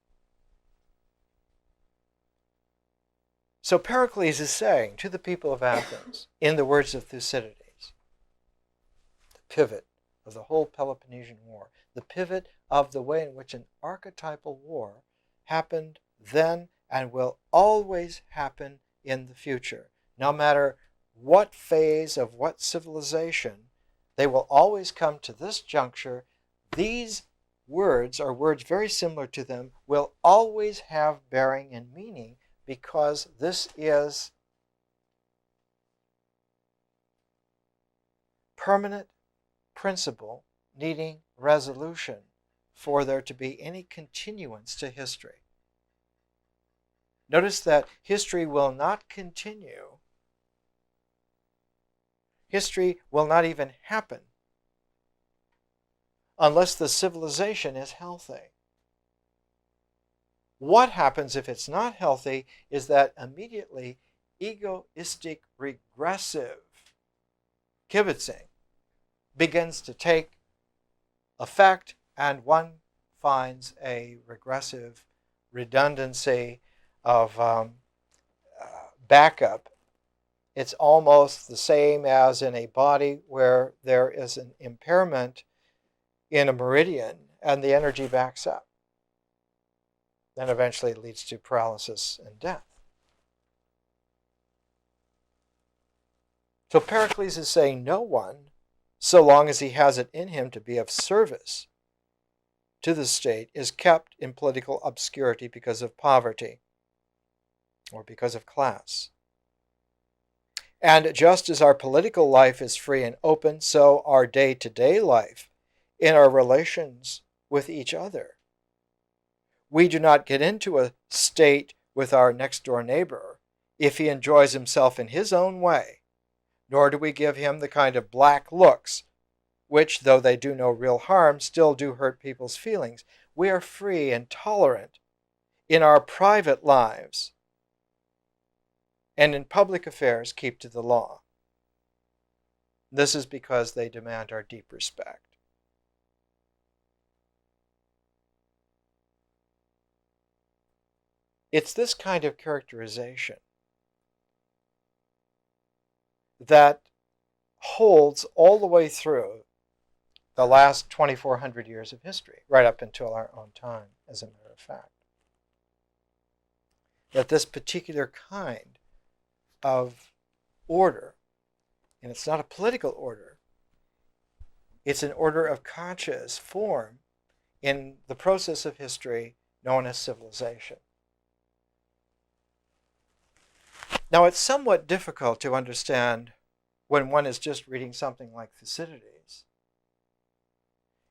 So Pericles is saying to the people of Athens, in the words of Thucydides, the pivot of the whole Peloponnesian War, the pivot of the way in which an archetypal war happened then and will always happen in the future. No matter what phase of what civilization, they will always come to this juncture. These words, or words very similar to them, will always have bearing and meaning, because this is permanent principle needing resolution for there to be any continuance to history. Notice that history will not continue. History will not even happen unless the civilization is healthy. What happens if it's not healthy is that immediately egoistic, regressive kibitzing begins to take effect, and one finds a regressive redundancy of backup. It's almost the same as in a body where there is an impairment in a meridian and the energy backs up. Then eventually it leads to paralysis and death. So Pericles is saying no one, so long as he has it in him to be of service to the state, is kept in political obscurity because of poverty or because of class. And just as our political life is free and open, so our day-to-day life in our relations with each other. We do not get into a state with our next-door neighbor if he enjoys himself in his own way, nor do we give him the kind of black looks which, though they do no real harm, still do hurt people's feelings. We are free and tolerant in our private lives, and in public affairs keep to the law. This is because they demand our deep respect. It's this kind of characterization that holds all the way through the last 2,400 years of history, right up until our own time, as a matter of fact. That this particular kind of order, and it's not a political order, it's an order of conscious form in the process of history known as civilization. Now, it's somewhat difficult to understand when one is just reading something like Thucydides.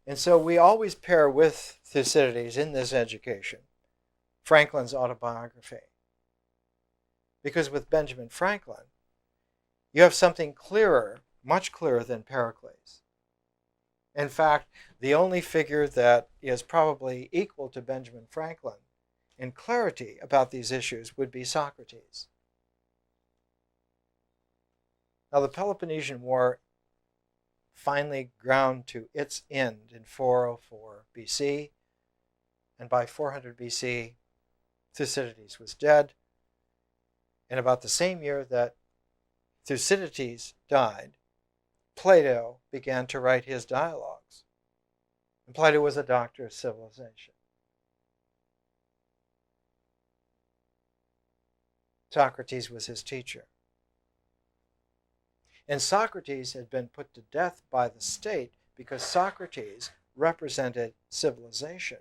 And so we always pair with Thucydides in this education Franklin's autobiography. Because with Benjamin Franklin, you have something clearer, much clearer than Pericles. In fact, the only figure that is probably equal to Benjamin Franklin in clarity about these issues would be Socrates. Now, the Peloponnesian War finally ground to its end in 404 BC, and by 400 BC, Thucydides was dead. And about the same year that Thucydides died, Plato began to write his dialogues. And Plato was a doctor of civilization. Socrates was his teacher. And Socrates had been put to death by the state because Socrates represented civilization.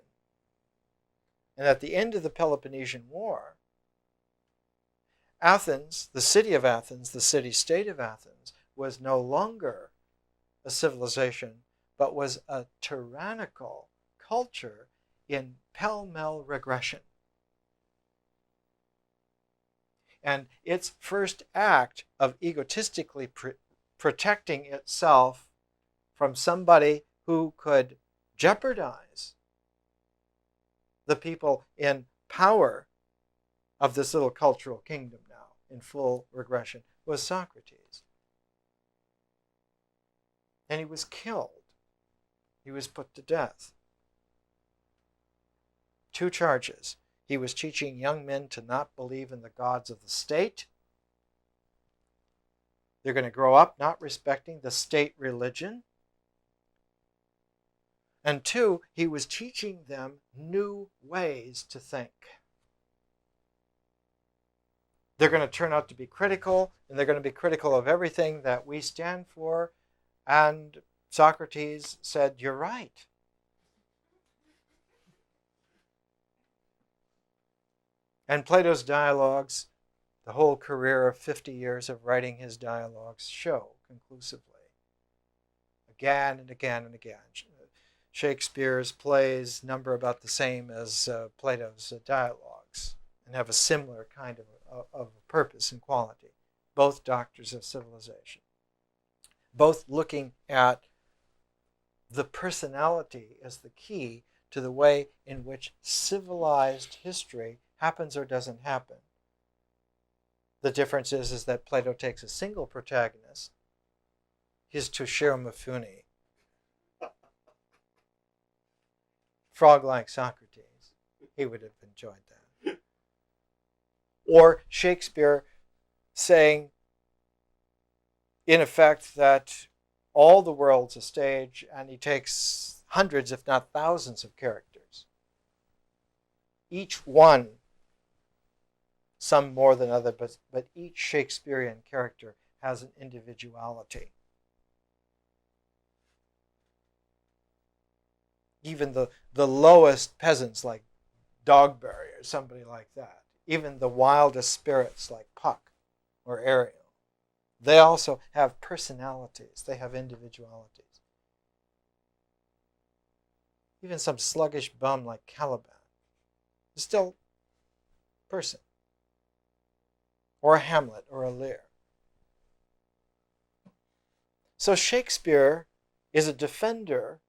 And at the end of the Peloponnesian War, Athens, the city of Athens, the city-state of Athens, was no longer a civilization, but was a tyrannical culture in pell-mell regression. And its first act of egotistically protecting itself from somebody who could jeopardize the people in power of this little cultural kingdom now in full regression was Socrates. And he was killed. He was put to death. 2 charges. He was teaching young men to not believe in the gods of the state. They're going to grow up not respecting the state religion. And 2, he was teaching them new ways to think. They're going to turn out to be critical, and they're going to be critical of everything that we stand for. And Socrates said, "You're right." And Plato's dialogues, the whole career of 50 years of writing his dialogues, show conclusively, again and again and again. Shakespeare's plays number about the same as Plato's dialogues and have a similar kind of purpose and quality. Both doctors of civilization. Both looking at the personality as the key to the way in which civilized history happens or doesn't happen. The difference is that Plato takes a single protagonist, his Toshiro Mifune, frog like Socrates. He would have enjoyed that. Or Shakespeare saying, in effect, that all the world's a stage, and he takes hundreds, if not thousands, of characters. Each one, some more than other, but each Shakespearean character has an individuality. Even the lowest peasants like Dogberry or somebody like that, even the wildest spirits like Puck or Ariel, they also have personalities. They have individualities. Even some sluggish bum like Caliban is still a person. Or a Hamlet or a Lear. So Shakespeare is a defender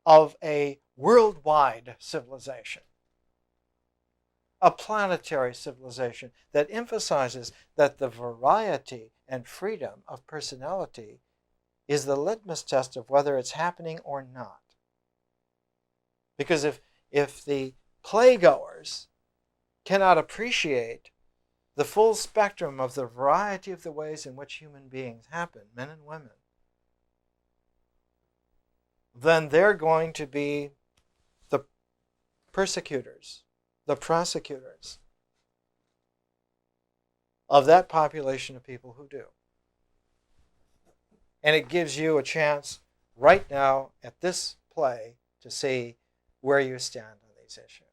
of a worldwide civilization, a planetary civilization that emphasizes that the variety and freedom of personality is the litmus test of whether it's happening or not. Because if the playgoers cannot appreciate the full spectrum of the variety of the ways in which human beings happen, men and women, then they're going to be the persecutors, the prosecutors of that population of people who do. And it gives you a chance right now at this play to see where you stand on these issues.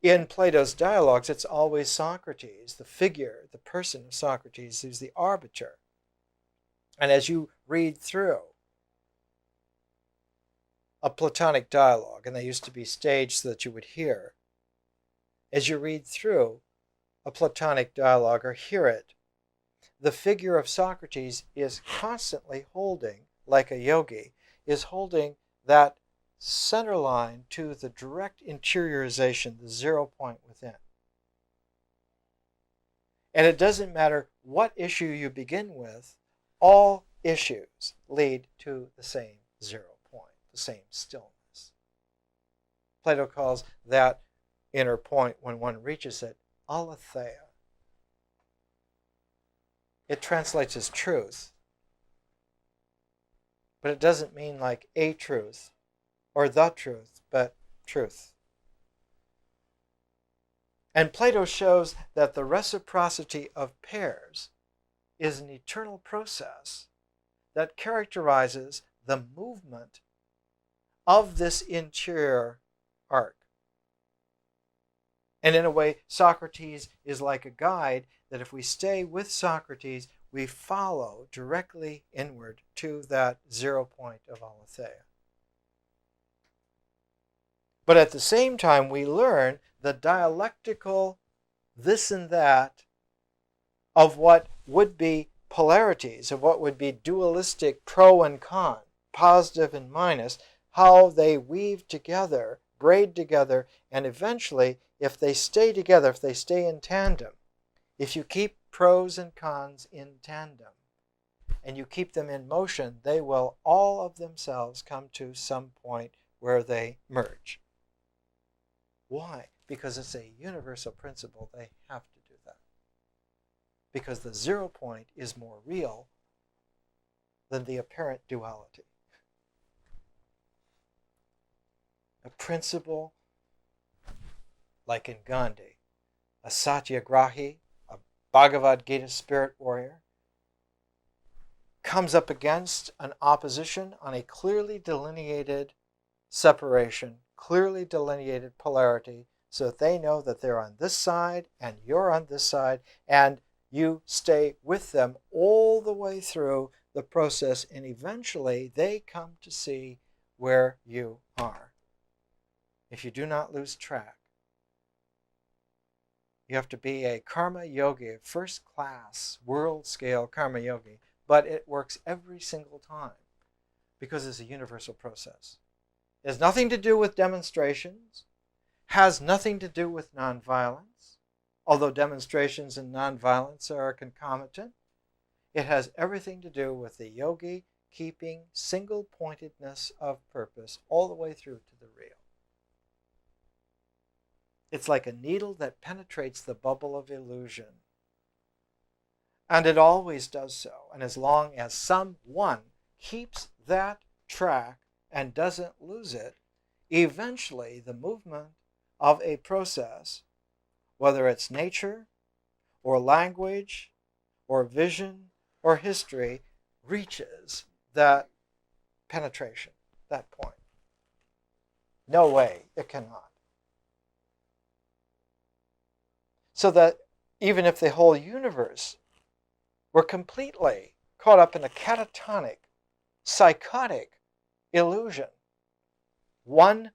In Plato's dialogues, it's always Socrates, the figure, the person of Socrates, who's the arbiter. And as you read through a Platonic dialogue, and they used to be staged so that you would hear, as you read through a Platonic dialogue or hear it, the figure of Socrates is constantly holding, like a yogi, is holding that center line to the direct interiorization, the 0 point within. And it doesn't matter what issue you begin with, all issues lead to the same 0 point, the same stillness. Plato calls that inner point, when one reaches it, aletheia. It translates as truth, but it doesn't mean like a truth or the truth, but truth. And Plato shows that the reciprocity of pairs is an eternal process that characterizes the movement of this interior arc. And in a way, Socrates is like a guide that if we stay with Socrates, we follow directly inward to that 0 point of aletheia. But at the same time, we learn the dialectical this and that of what would be polarities, of what would be dualistic pro and con, positive and minus, how they weave together, braid together, and eventually, if they stay together, if they stay in tandem, if you keep pros and cons in tandem, and you keep them in motion, they will all of themselves come to some point where they merge. Why? Because it's a universal principle. They have to do that. Because the 0 point is more real than the apparent duality. A principle like in Gandhi, a satyagrahi, a Bhagavad Gita spirit warrior, comes up against an opposition on a clearly delineated separation, clearly delineated polarity, so that they know that they're on this side and you're on this side, and you stay with them all the way through the process, and eventually they come to see where you are. If you do not lose track, you have to be a karma yogi, a first class, world scale karma yogi, but it works every single time because it's a universal process. It has nothing to do with demonstrations, has nothing to do with nonviolence, although demonstrations and nonviolence are concomitant. It has everything to do with the yogi keeping single-pointedness of purpose all the way through to the real. It's like a needle that penetrates the bubble of illusion. And it always does so. And as long as someone keeps that track and doesn't lose it, eventually the movement of a process, whether it's nature or language or vision or history, reaches that penetration, that point. No way it cannot. So that even if the whole universe were completely caught up in a catatonic, psychotic illusion, one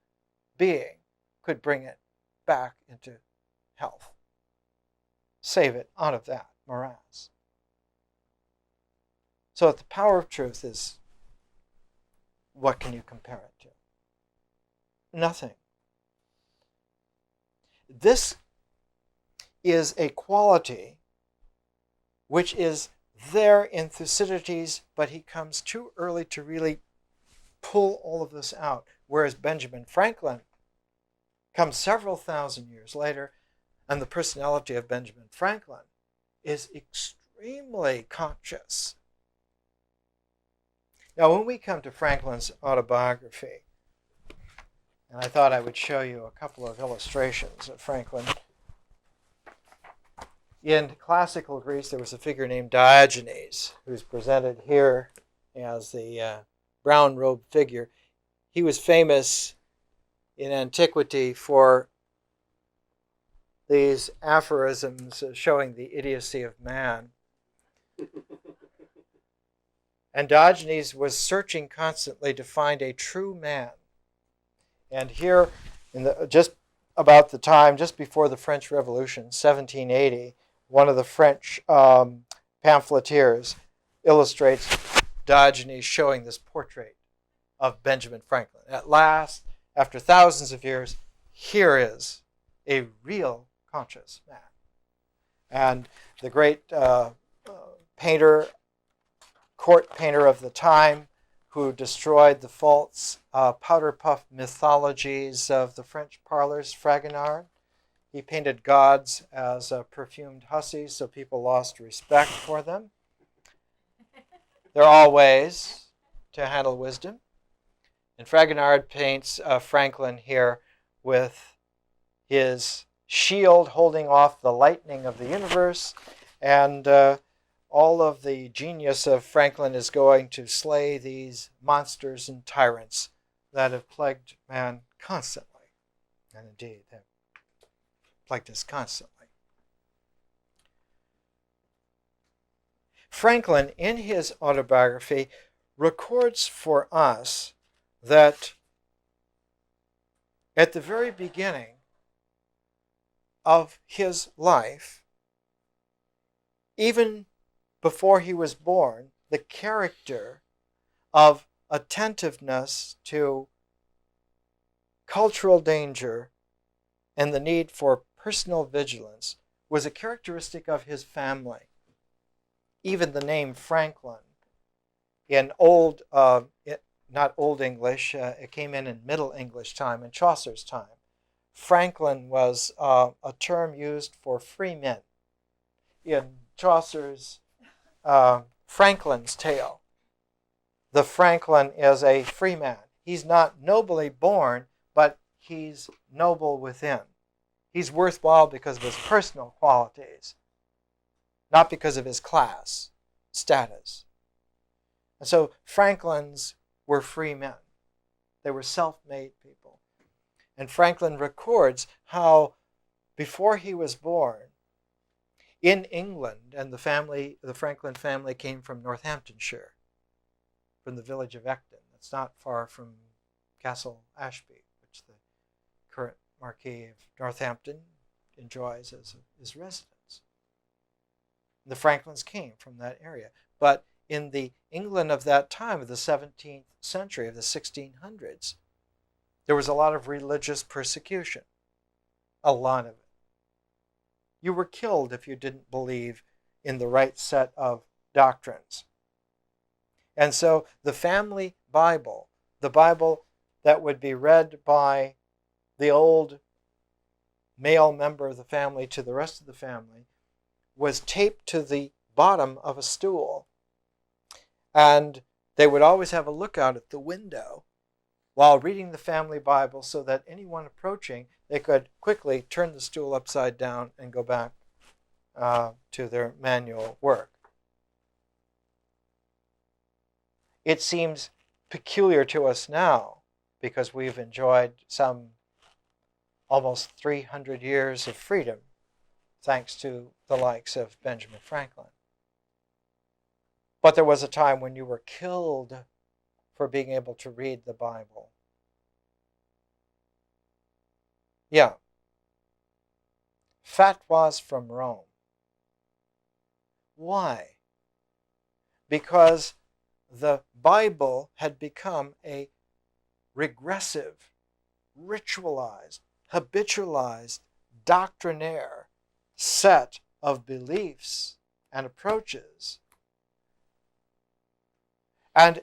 being could bring it back into health, save it out of that morass. So the power of truth is, what can you compare it to? Nothing. This is a quality which is there in Thucydides, but he comes too early to really pull all of this out. Whereas Benjamin Franklin comes several thousand years later, and the personality of Benjamin Franklin is extremely conscious. Now, when we come to Franklin's autobiography, and I thought I would show you a couple of illustrations of Franklin. In classical Greece, there was a figure named Diogenes, who's presented here as the brown-robed figure. He was famous in antiquity for these aphorisms showing the idiocy of man. And Diogenes was searching constantly to find a true man. And here, just about the time, just before the French Revolution, 1780, one of the French pamphleteers illustrates Diogenes showing this portrait of Benjamin Franklin. At last, after thousands of years, here is a real conscious man. And the great painter, court painter of the time, who destroyed the false powder puff mythologies of the French parlors, Fragonard. He painted gods as perfumed hussies, so people lost respect for them. There are all ways to handle wisdom. And Fragonard paints Franklin here with his shield holding off the lightning of the universe, and all of the genius of Franklin is going to slay these monsters and tyrants that have plagued man constantly. And indeed, they've like this constantly. Franklin, in his autobiography, records for us that at the very beginning of his life, even before he was born, the character of attentiveness to cultural danger and the need for personal vigilance was a characteristic of his family. Even the name Franklin, in not Old English, it came in Middle English time, in Chaucer's time. Franklin was a term used for free men. In Chaucer's Franklin's Tale, the Franklin is a free man. He's not nobly born, but he's noble within. He's worthwhile because of his personal qualities, not because of his class, status. And so Franklins were free men. They were self-made people. And Franklin records how before he was born, in England, and the Franklin family came from Northamptonshire, from the village of Ecton. It's not far from Castle Ashby, which the current Marquis of Northampton enjoys as his residence. The Franklins came from that area. But in the England of that time, of the 17th century, of the 1600s, there was a lot of religious persecution. A lot of it. You were killed if you didn't believe in the right set of doctrines. And so the family Bible, the Bible that would be read by the old male member of the family to the rest of the family, was taped to the bottom of a stool. And they would always have a lookout at the window while reading the family Bible so that anyone approaching, they could quickly turn the stool upside down and go back to their manual work. It seems peculiar to us now because we've enjoyed some almost 300 years of freedom thanks to the likes of Benjamin Franklin. But there was a time when you were killed for being able to read the Bible. Yeah. Fatwas from Rome. Why? Because the Bible had become a regressive, ritualized, habitualized, doctrinaire set of beliefs and approaches. And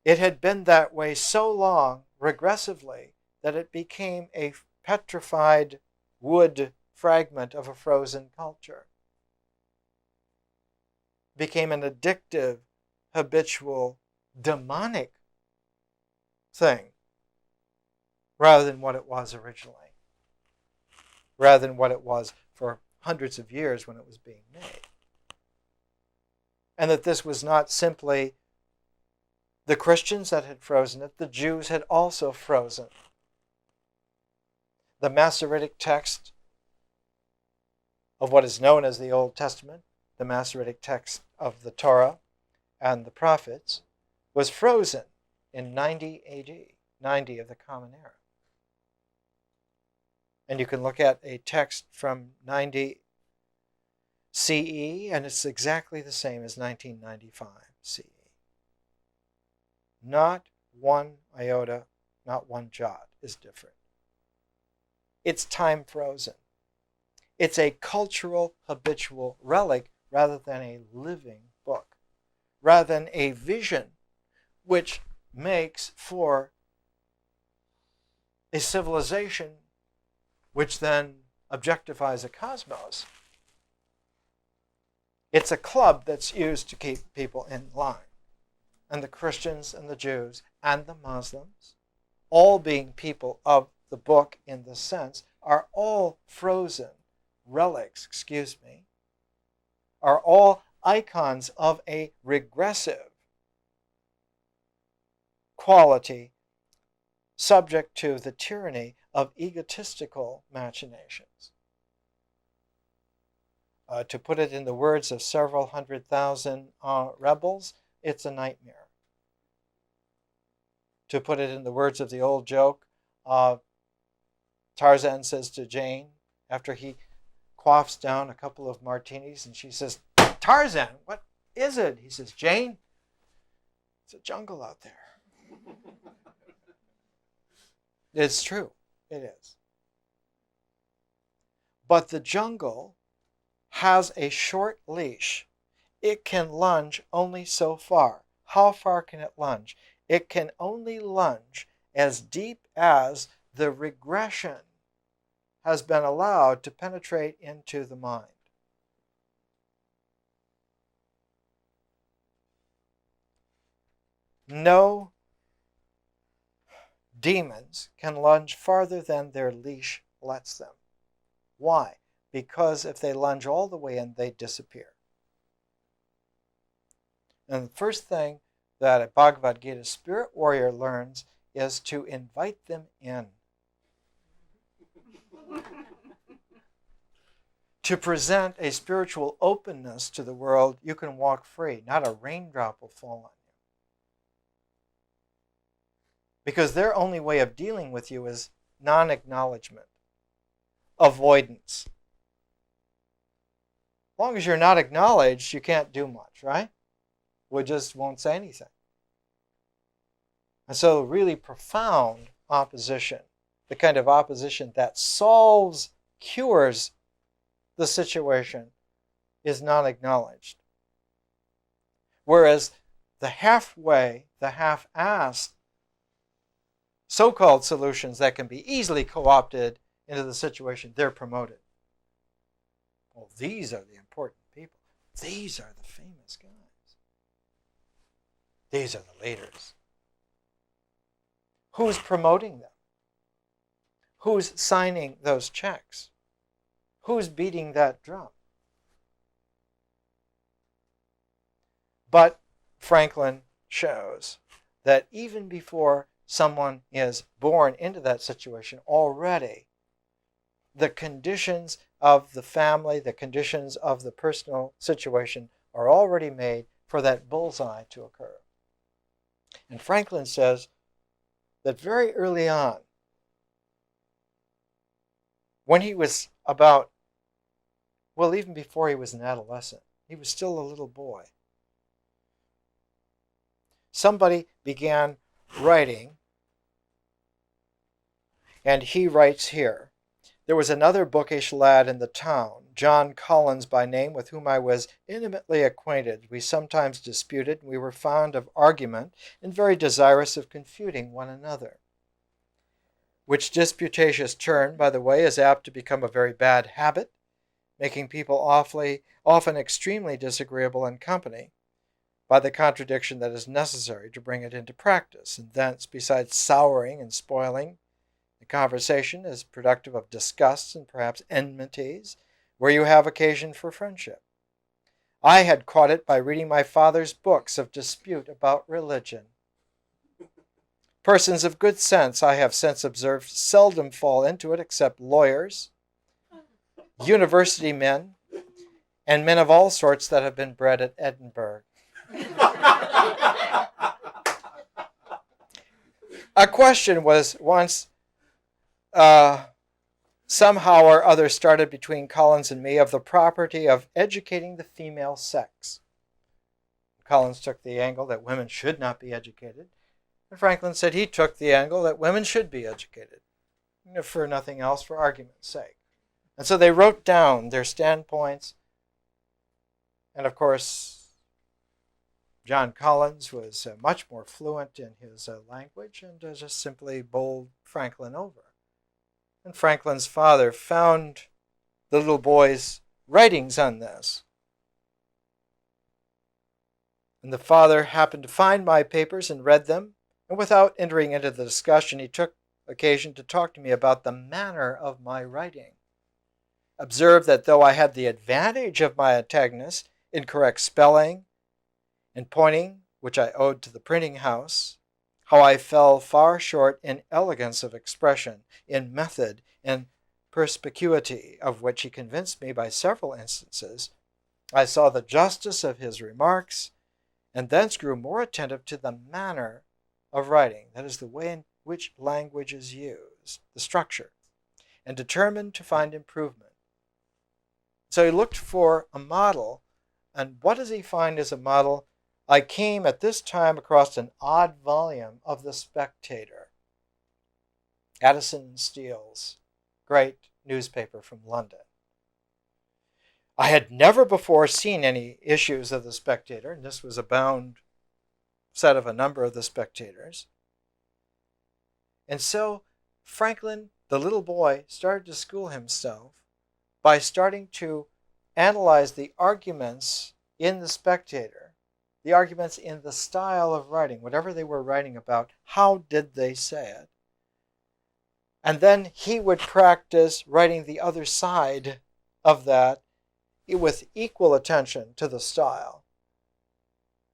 it had been that way so long, regressively, that it became a petrified wood fragment of a frozen culture. Became an addictive, habitual, demonic thing, rather than what it was originally, rather than what it was for hundreds of years when it was being made. And that this was not simply the Christians that had frozen it, the Jews had also frozen. The Masoretic text of what is known as the Old Testament, the Masoretic text of the Torah and the prophets, was frozen in 90 AD, 90 of the Common Era. And you can look at a text from 90 CE, and it's exactly the same as 1995 CE. Not one iota, not one jot is different. It's time frozen. It's a cultural, habitual relic rather than a living book, rather than a vision which makes for a civilization which then objectifies a cosmos. It's a club that's used to keep people in line. And the Christians and the Jews and the Muslims, all being people of the book in this sense, are all frozen relics, are all icons of a regressive quality subject to the tyranny of egotistical machinations. To put it in the words of several 100,000 rebels, it's a nightmare. To put it in the words of the old joke, Tarzan says to Jane, after he quaffs down a couple of martinis, and she says, Tarzan, what is it? He says, Jane, it's a jungle out there. It's true. It is. But the jungle has a short leash. It can lunge only so far. How far can it lunge? It can only lunge as deep as the regression has been allowed to penetrate into the mind. No demons can lunge farther than their leash lets them. Why? Because if they lunge all the way in, they disappear. And the first thing that a Bhagavad Gita spirit warrior learns is to invite them in. To present a spiritual openness to the world, you can walk free. Not a raindrop will fall on you. Because their only way of dealing with you is non-acknowledgement, avoidance. As long as you're not acknowledged, you can't do much, right? We just won't say anything. And so really profound opposition, the kind of opposition that solves, cures the situation, is not acknowledged. Whereas the halfway, the half-assed so-called solutions that can be easily co-opted into the situation, they're promoted. Well, these are the important people. These are the famous guys. These are the leaders. Who's promoting them? Who's signing those checks? Who's beating that drum? But Franklin shows that even before someone is born into that situation, already the conditions of the family, the conditions of the personal situation are already made for that bullseye to occur. And Franklin says that very early on, when he was about, well, even before he was an adolescent, he was still a little boy, somebody began writing, and he writes here, there was another bookish lad in the town, John Collins by name, with whom I was intimately acquainted. We sometimes disputed, and we were fond of argument, and very desirous of confuting one another. Which disputatious turn, by the way, is apt to become a very bad habit, making people often extremely disagreeable in company, by the contradiction that is necessary to bring it into practice, and thence, besides souring and spoiling, the conversation is productive of disgusts and perhaps enmities, where you have occasion for friendship. I had caught it by reading my father's books of dispute about religion. Persons of good sense, I have since observed, seldom fall into it except lawyers, university men, and men of all sorts that have been bred at Edinburgh. A question was once somehow or other started between Collins and me of the property of educating the female sex. Collins took the angle that women should not be educated, and Franklin said he took the angle that women should be educated, for nothing else, for argument's sake. And so they wrote down their standpoints, and of course, John Collins was much more fluent in his language and just simply bowled Franklin over. And Franklin's father found the little boy's writings on this. And the father happened to find my papers and read them, and without entering into the discussion, he took occasion to talk to me about the manner of my writing. Observed that though I had the advantage of my antagonist in correct spelling and pointing, which I owed to the printing house, how I fell far short in elegance of expression, in method, in perspicuity of which he convinced me by several instances, I saw the justice of his remarks, and thence grew more attentive to the manner of writing, that is, the way in which language is used, the structure, and determined to find improvement. So he looked for a model, and what does he find as a model? I came at this time across an odd volume of The Spectator, Addison Steele's great newspaper from London. I had never before seen any issues of The Spectator, and this was a bound set of a number of The Spectators. And so Franklin, the little boy, started to school himself by starting to analyze the arguments in The Spectator, the arguments in the style of writing, whatever they were writing about, how did they say it? And then he would practice writing the other side of that with equal attention to the style.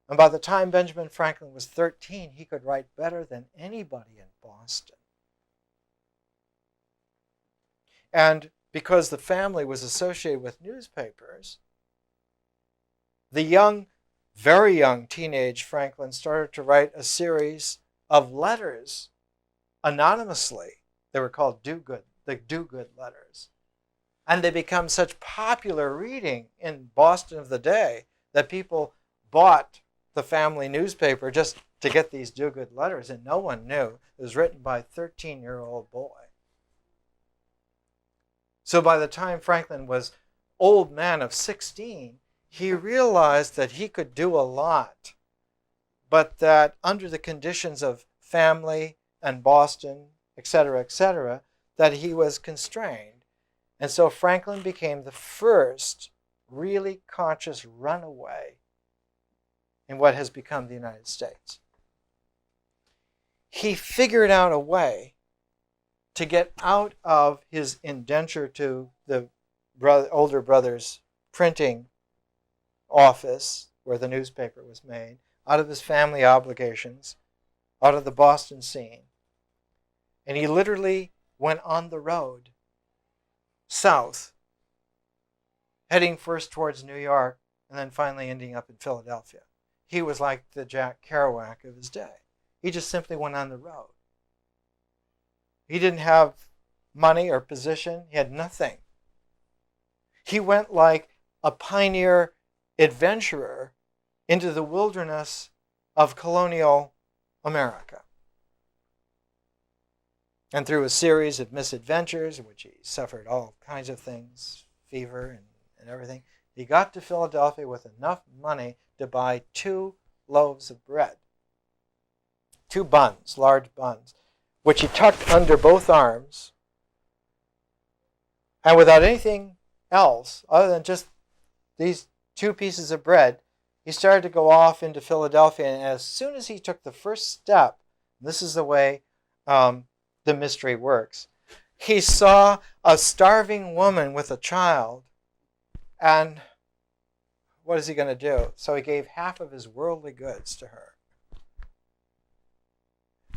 And by the time Benjamin Franklin was 13, he could write better than anybody in Boston. And because the family was associated with newspapers, the young, very young teenage Franklin started to write a series of letters anonymously. They were called the do-good letters. And they become such popular reading in Boston of the day that people bought the family newspaper just to get these do-good letters, and no one knew it was written by a 13-year-old boy. So by the time Franklin was old man of 16, he realized that he could do a lot, but that under the conditions of family and Boston, etc., that he was constrained. And so Franklin became the first really conscious runaway in what has become the United States. He figured out a way to get out of his indenture to the older brother's printing office where the newspaper was made, out of his family obligations, out of the Boston scene. And he literally went on the road south, heading first towards New York and then finally ending up in Philadelphia. He was like the Jack Kerouac of his day. He just simply went on the road. He didn't have money or position. He had nothing. He went like a pioneer adventurer into the wilderness of colonial America. And through a series of misadventures in which he suffered all kinds of things, fever and everything, he got to Philadelphia with enough money to buy 2 loaves of bread, 2 buns, large buns, which he tucked under both arms. And without anything else, other than just these 2 pieces of bread, he started to go off into Philadelphia. And as soon as he took the first step, this is the way the mystery works, he saw a starving woman with a child. And what is he going to do? So he gave half of his worldly goods to her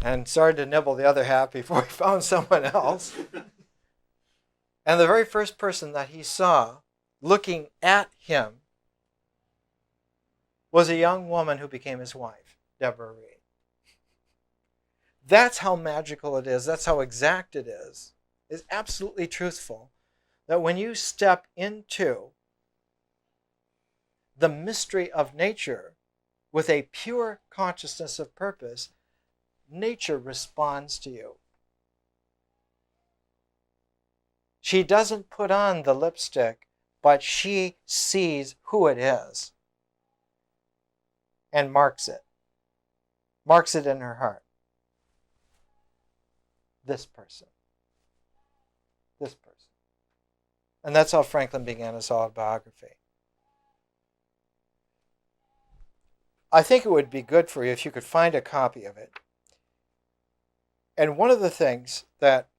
and started to nibble the other half before he found someone else. And the very first person that he saw looking at him was a young woman who became his wife, Deborah Reed. That's how magical it is. That's how exact it is. It's absolutely truthful that when you step into the mystery of nature with a pure consciousness of purpose, nature responds to you. She doesn't put on the lipstick, but she sees who it is and marks it in her heart. This person. And that's how Franklin began his autobiography. I think it would be good for you if you could find a copy of it. And one of the things that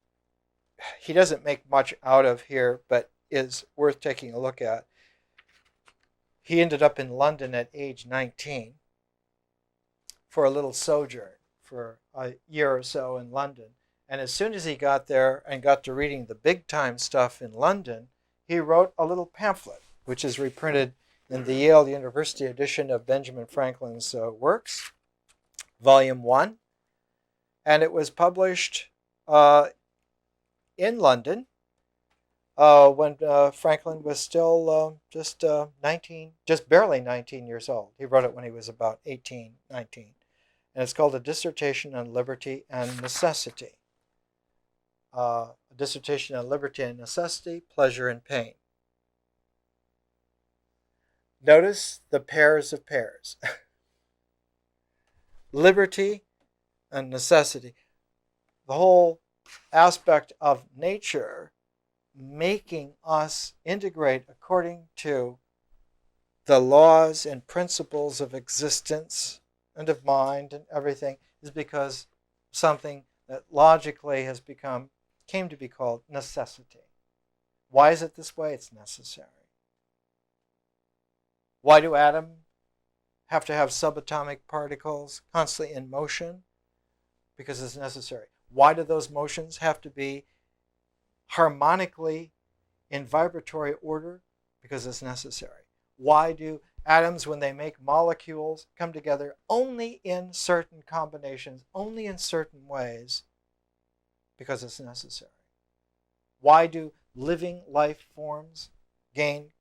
he doesn't make much out of here, but is worth taking a look at, he ended up in London at age 19 for a little sojourn for a year or so in London. And as soon as he got there and got to reading the big time stuff in London, he wrote a little pamphlet, which is reprinted in the Yale University edition of Benjamin Franklin's works, Volume 1. And it was published in London when Franklin was still just barely 19 years old. He wrote it when he was about 18, 19. And it's called A Dissertation on Liberty and Necessity. A dissertation on liberty and necessity, pleasure and pain. Notice the pairs of pairs. Liberty and necessity. The whole aspect of nature making us integrate according to the laws and principles of existence and of mind and everything is because something that logically came to be called necessity. Why is it this way? It's necessary. Why do atoms have to have subatomic particles constantly in motion? Because it's necessary. Why do those motions have to be harmonically in vibratory order? Because it's necessary. Why do atoms, when they make molecules, come together only in certain combinations, only in certain ways? Because it's necessary. Why do living life forms gain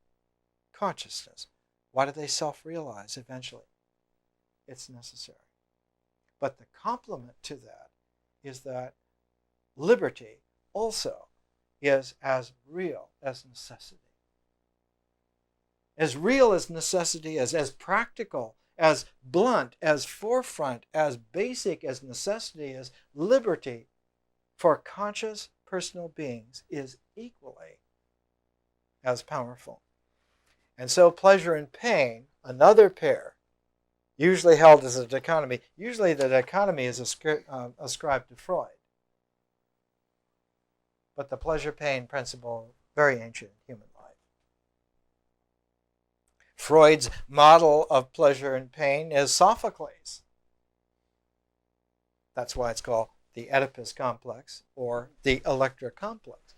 consciousness? Why do they self-realize eventually? It's necessary. But the complement to that is that liberty also is as real as necessity. As real as necessity is, as practical, as blunt, as forefront, as basic as necessity is, liberty for conscious personal beings is equally as powerful. And so pleasure and pain, another pair, usually held as a dichotomy. Usually the dichotomy is ascribed to Freud. But the pleasure-pain principle, very ancient in human life. Freud's model of pleasure and pain is Sophocles. That's why it's called the Oedipus complex or the Electra complex,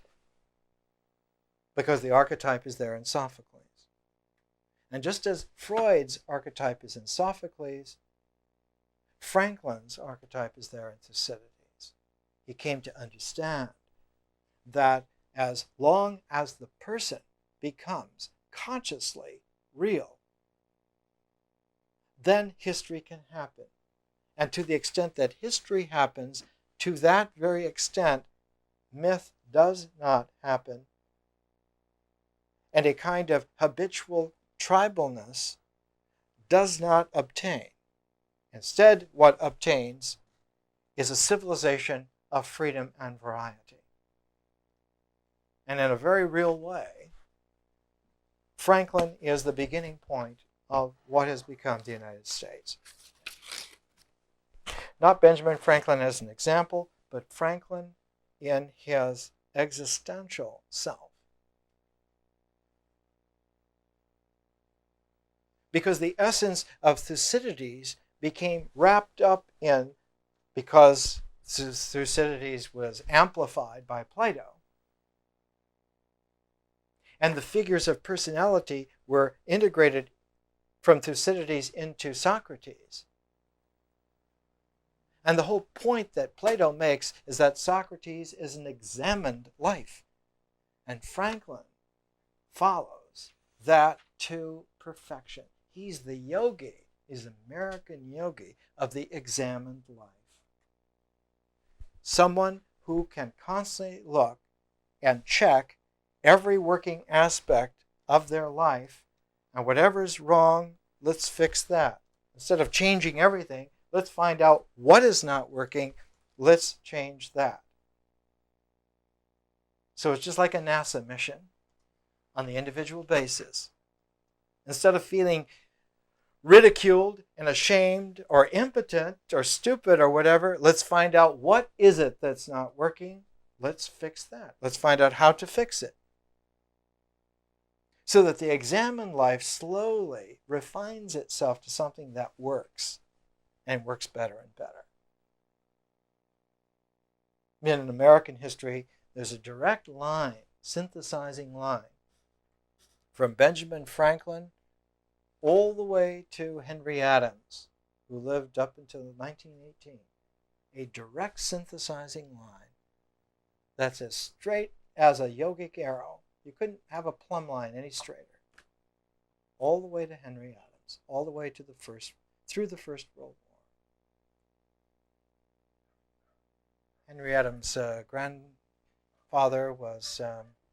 because the archetype is there in Sophocles. And just as Freud's archetype is in Sophocles, Franklin's archetype is there in Thucydides. He came to understand that as long as the person becomes consciously real, then history can happen. And to the extent that history happens, to that very extent, myth does not happen. And a kind of habitual tribalness does not obtain. Instead, what obtains is a civilization of freedom and variety. And in a very real way, Franklin is the beginning point of what has become the United States. Not Benjamin Franklin as an example, but Franklin in his existential self. Because the essence of Thucydides became wrapped up in, because Thucydides was amplified by Plato, and the figures of personality were integrated from Thucydides into Socrates. And the whole point that Plato makes is that Socrates is an examined life. And Franklin follows that to perfection. He's the yogi, he's the American yogi of the examined life. Someone who can constantly look and check every working aspect of their life, and whatever's wrong, let's fix that. Instead of changing everything, let's find out what is not working, let's change that. So it's just like a NASA mission on the individual basis. Instead of feeling ridiculed and ashamed or impotent or stupid or whatever, let's find out what is it that's not working, let's fix that. Let's find out how to fix it. So that the examined life slowly refines itself to something that works, and works better and better. In American history, there's a direct line, synthesizing line, from Benjamin Franklin all the way to Henry Adams, who lived up until 1918. A direct synthesizing line that's as straight as a yogic arrow. You couldn't have a plumb line any straighter. All the way to Henry Adams, all the way to through the First World War. Henry Adams' grandfather was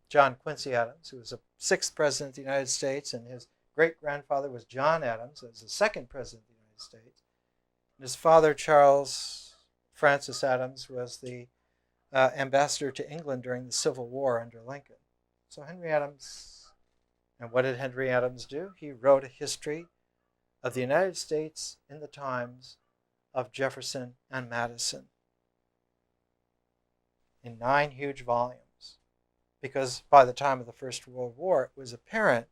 John Quincy Adams, who was the 6th president of the United States, and his great-grandfather was John Adams, who was the 2nd president of the United States. And his father, Charles Francis Adams, was the ambassador to England during the Civil War under Lincoln. So Henry Adams, and what did Henry Adams do? He wrote a history of the United States in the times of Jefferson and Madison in 9 huge volumes. Because by the time of the First World War, it was apparent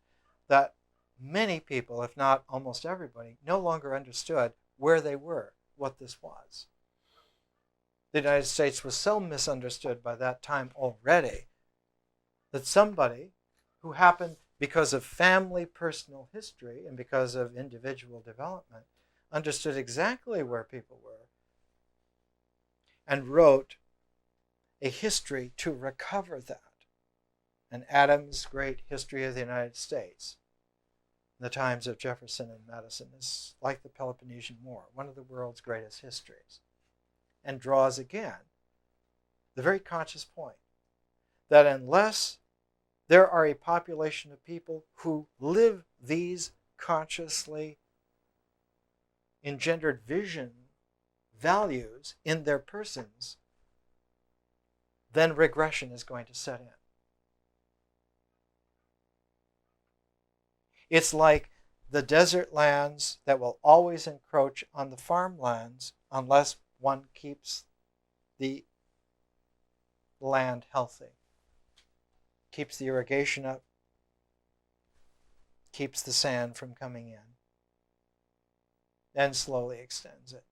that many people, if not almost everybody, no longer understood where they were, what this was. The United States was so misunderstood by that time already that somebody who happened, because of family personal history and because of individual development, understood exactly where people were and wrote a history to recover that. And Adams' great history of the United States, in the times of Jefferson and Madison, is like the Peloponnesian War, one of the world's greatest histories, and draws again the very conscious point that unless there are a population of people who live these consciously engendered vision values in their persons, then regression is going to set in. It's like the desert lands that will always encroach on the farmlands unless one keeps the land healthy, keeps the irrigation up, keeps the sand from coming in, and slowly extends it.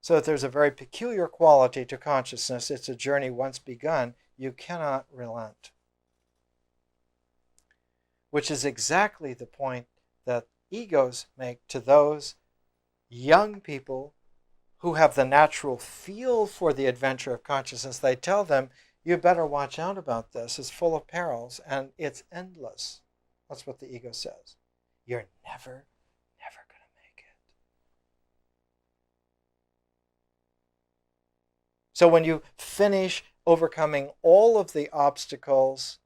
So that there's a very peculiar quality to consciousness. It's a journey once begun, you cannot relent. Which is exactly the point that egos make to those young people who have the natural feel for the adventure of consciousness. They tell them, you better watch out about this. It's full of perils and it's endless. That's what the ego says. You're never going to make it. So when you finish overcoming all of the obstacles,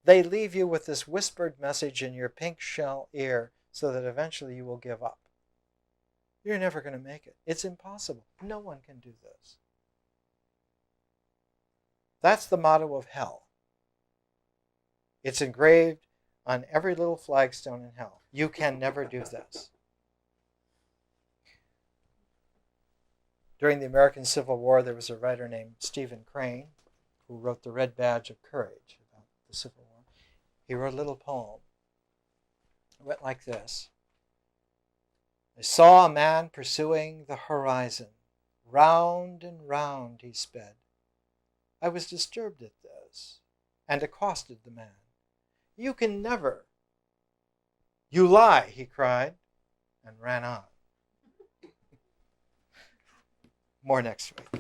they leave you with this whispered message in your pink shell ear so that eventually you will give up. You're never going to make it. It's impossible. No one can do this. That's the motto of hell. It's engraved on every little flagstone in hell. You can never do this. During the American Civil War, there was a writer named Stephen Crane who wrote The Red Badge of Courage about the Civil War. He wrote a little poem. It went like this. I saw a man pursuing the horizon. Round and round he sped. I was disturbed at this and accosted the man. You can never. You lie, he cried, and ran on. More next week.